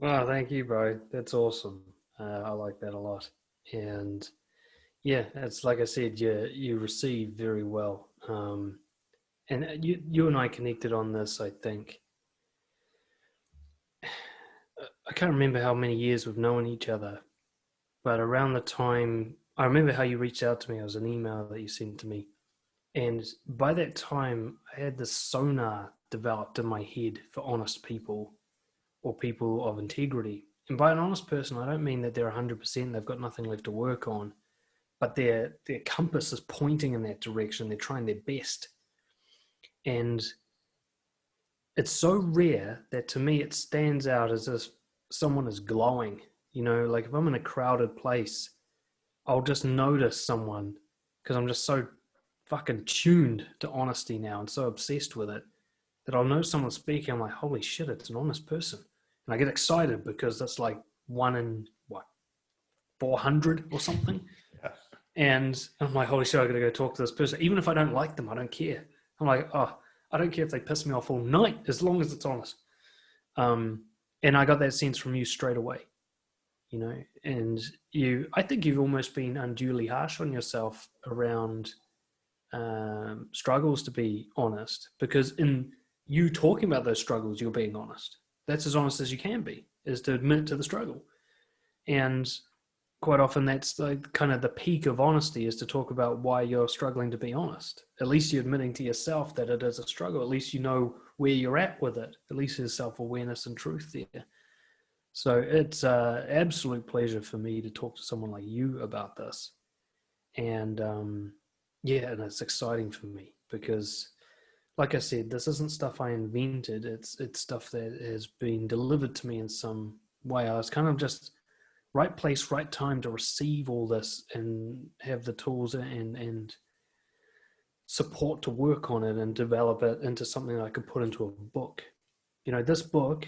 Well, thank you, bro. That's awesome. I like that a lot. And yeah, it's like I said, you receive very well. And you and I connected on this, I think. I can't remember how many years we've known each other, but around the time, I remember how you reached out to me. It was an email that you sent to me. And by that time, I had this sonar developed in my head for honest people, or people of integrity. And by an honest person, I don't mean that they're 100%, they've got nothing left to work on, but their compass is pointing in that direction. They're trying their best. And it's so rare that to me it stands out as if someone is glowing. Like if I'm in a crowded place, I'll just notice someone, because I'm just so fucking tuned to honesty now and so obsessed with it, that I'll know someone speaking. I'm like, holy shit, it's an honest person. And I get excited because that's like 1 in 400 or something. Yeah. And I'm like, holy shit, I gotta go talk to this person. Even if I don't like them, I don't care. I'm like, oh, I don't care if they piss me off all night, as long as it's honest. And I got that sense from you straight away, and I think you've almost been unduly harsh on yourself around struggles to be honest, because in you talking about those struggles, you're being honest. That's as honest as you can be, is to admit to the struggle. And quite often that's like kind of the peak of honesty, is to talk about why you're struggling to be honest. At least you're admitting to yourself that it is a struggle. At least you know where you're at with it. At least there's self-awareness and truth there. So it's an absolute pleasure for me to talk to someone like you about this. And and it's exciting for me because, like I said, this isn't stuff I invented. It's stuff that has been delivered to me in some way. I was kind of just right place, right time to receive all this and have the tools and support to work on it and develop it into something that I could put into a book. This book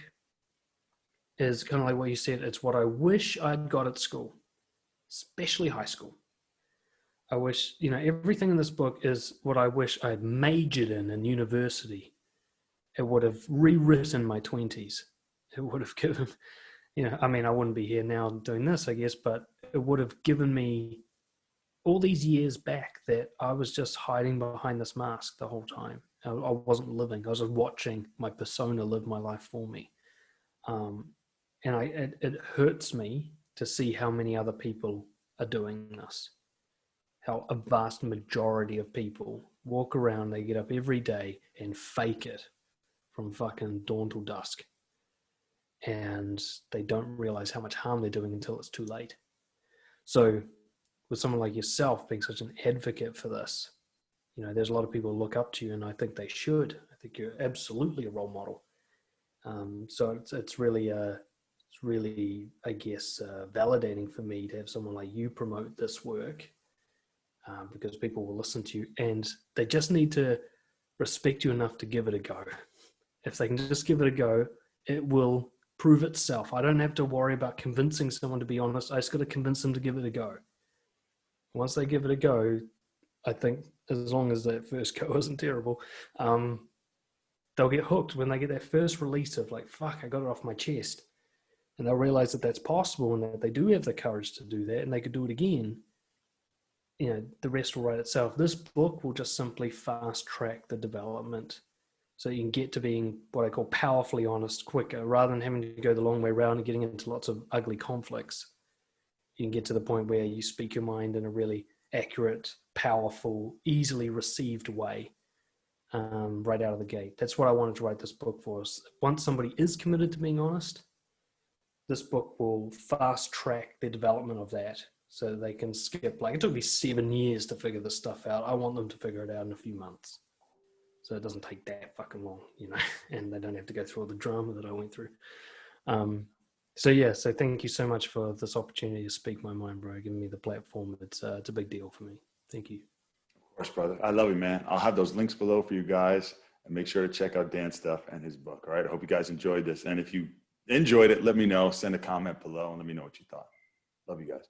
is kind of like what you said. It's what I wish I'd got at school, especially high school. I wish, everything in this book is what I wish I'd majored in university. It would have rewritten my 20s. It would have given, I mean, I wouldn't be here now doing this, I guess, but it would have given me all these years back that I was just hiding behind this mask the whole time. I wasn't living. I was just watching my persona live my life for me. And it hurts me to see how many other people are doing this. How a vast majority of people walk around, they get up every day and fake it from fucking dawn till dusk. And they don't realize how much harm they're doing until it's too late. So with someone like yourself being such an advocate for this, there's a lot of people who look up to you, and I think they should. I think you're absolutely a role model. So it's really, I guess, validating for me to have someone like you promote this work, because people will listen to you, and they just need to respect you enough to give it a go. If they can just give it a go, it will prove itself. I don't have to worry about convincing someone to be honest. I just got to convince them to give it a go. Once they give it a go, I think as long as that first go isn't terrible, they'll get hooked when they get that first release of like, fuck, I got it off my chest. And they'll realize that that's possible and that they do have the courage to do that and they could do it again. The rest will write itself. This book will just simply fast track the development so you can get to being what I call powerfully honest quicker, rather than having to go the long way around and getting into lots of ugly conflicts. You can get to the point where you speak your mind in a really accurate, powerful, easily received way, right out of the gate. That's what I wanted to write this book for. Once somebody is committed to being honest, this book will fast track the development of that so they can skip, like, it took me 7 years to figure this stuff out. I want them to figure it out in a few months. So it doesn't take that fucking long, and they don't have to go through all the drama that I went through. So thank you so much for this opportunity to speak my mind, bro, giving me the platform. It's a big deal for me. Thank you. Of course, brother. I love you, man. I'll have those links below for you guys, and make sure to check out Dan's stuff and his book. All right. I hope you guys enjoyed this. And if you enjoyed it, let me know. Send a comment below and let me know what you thought. Love you guys.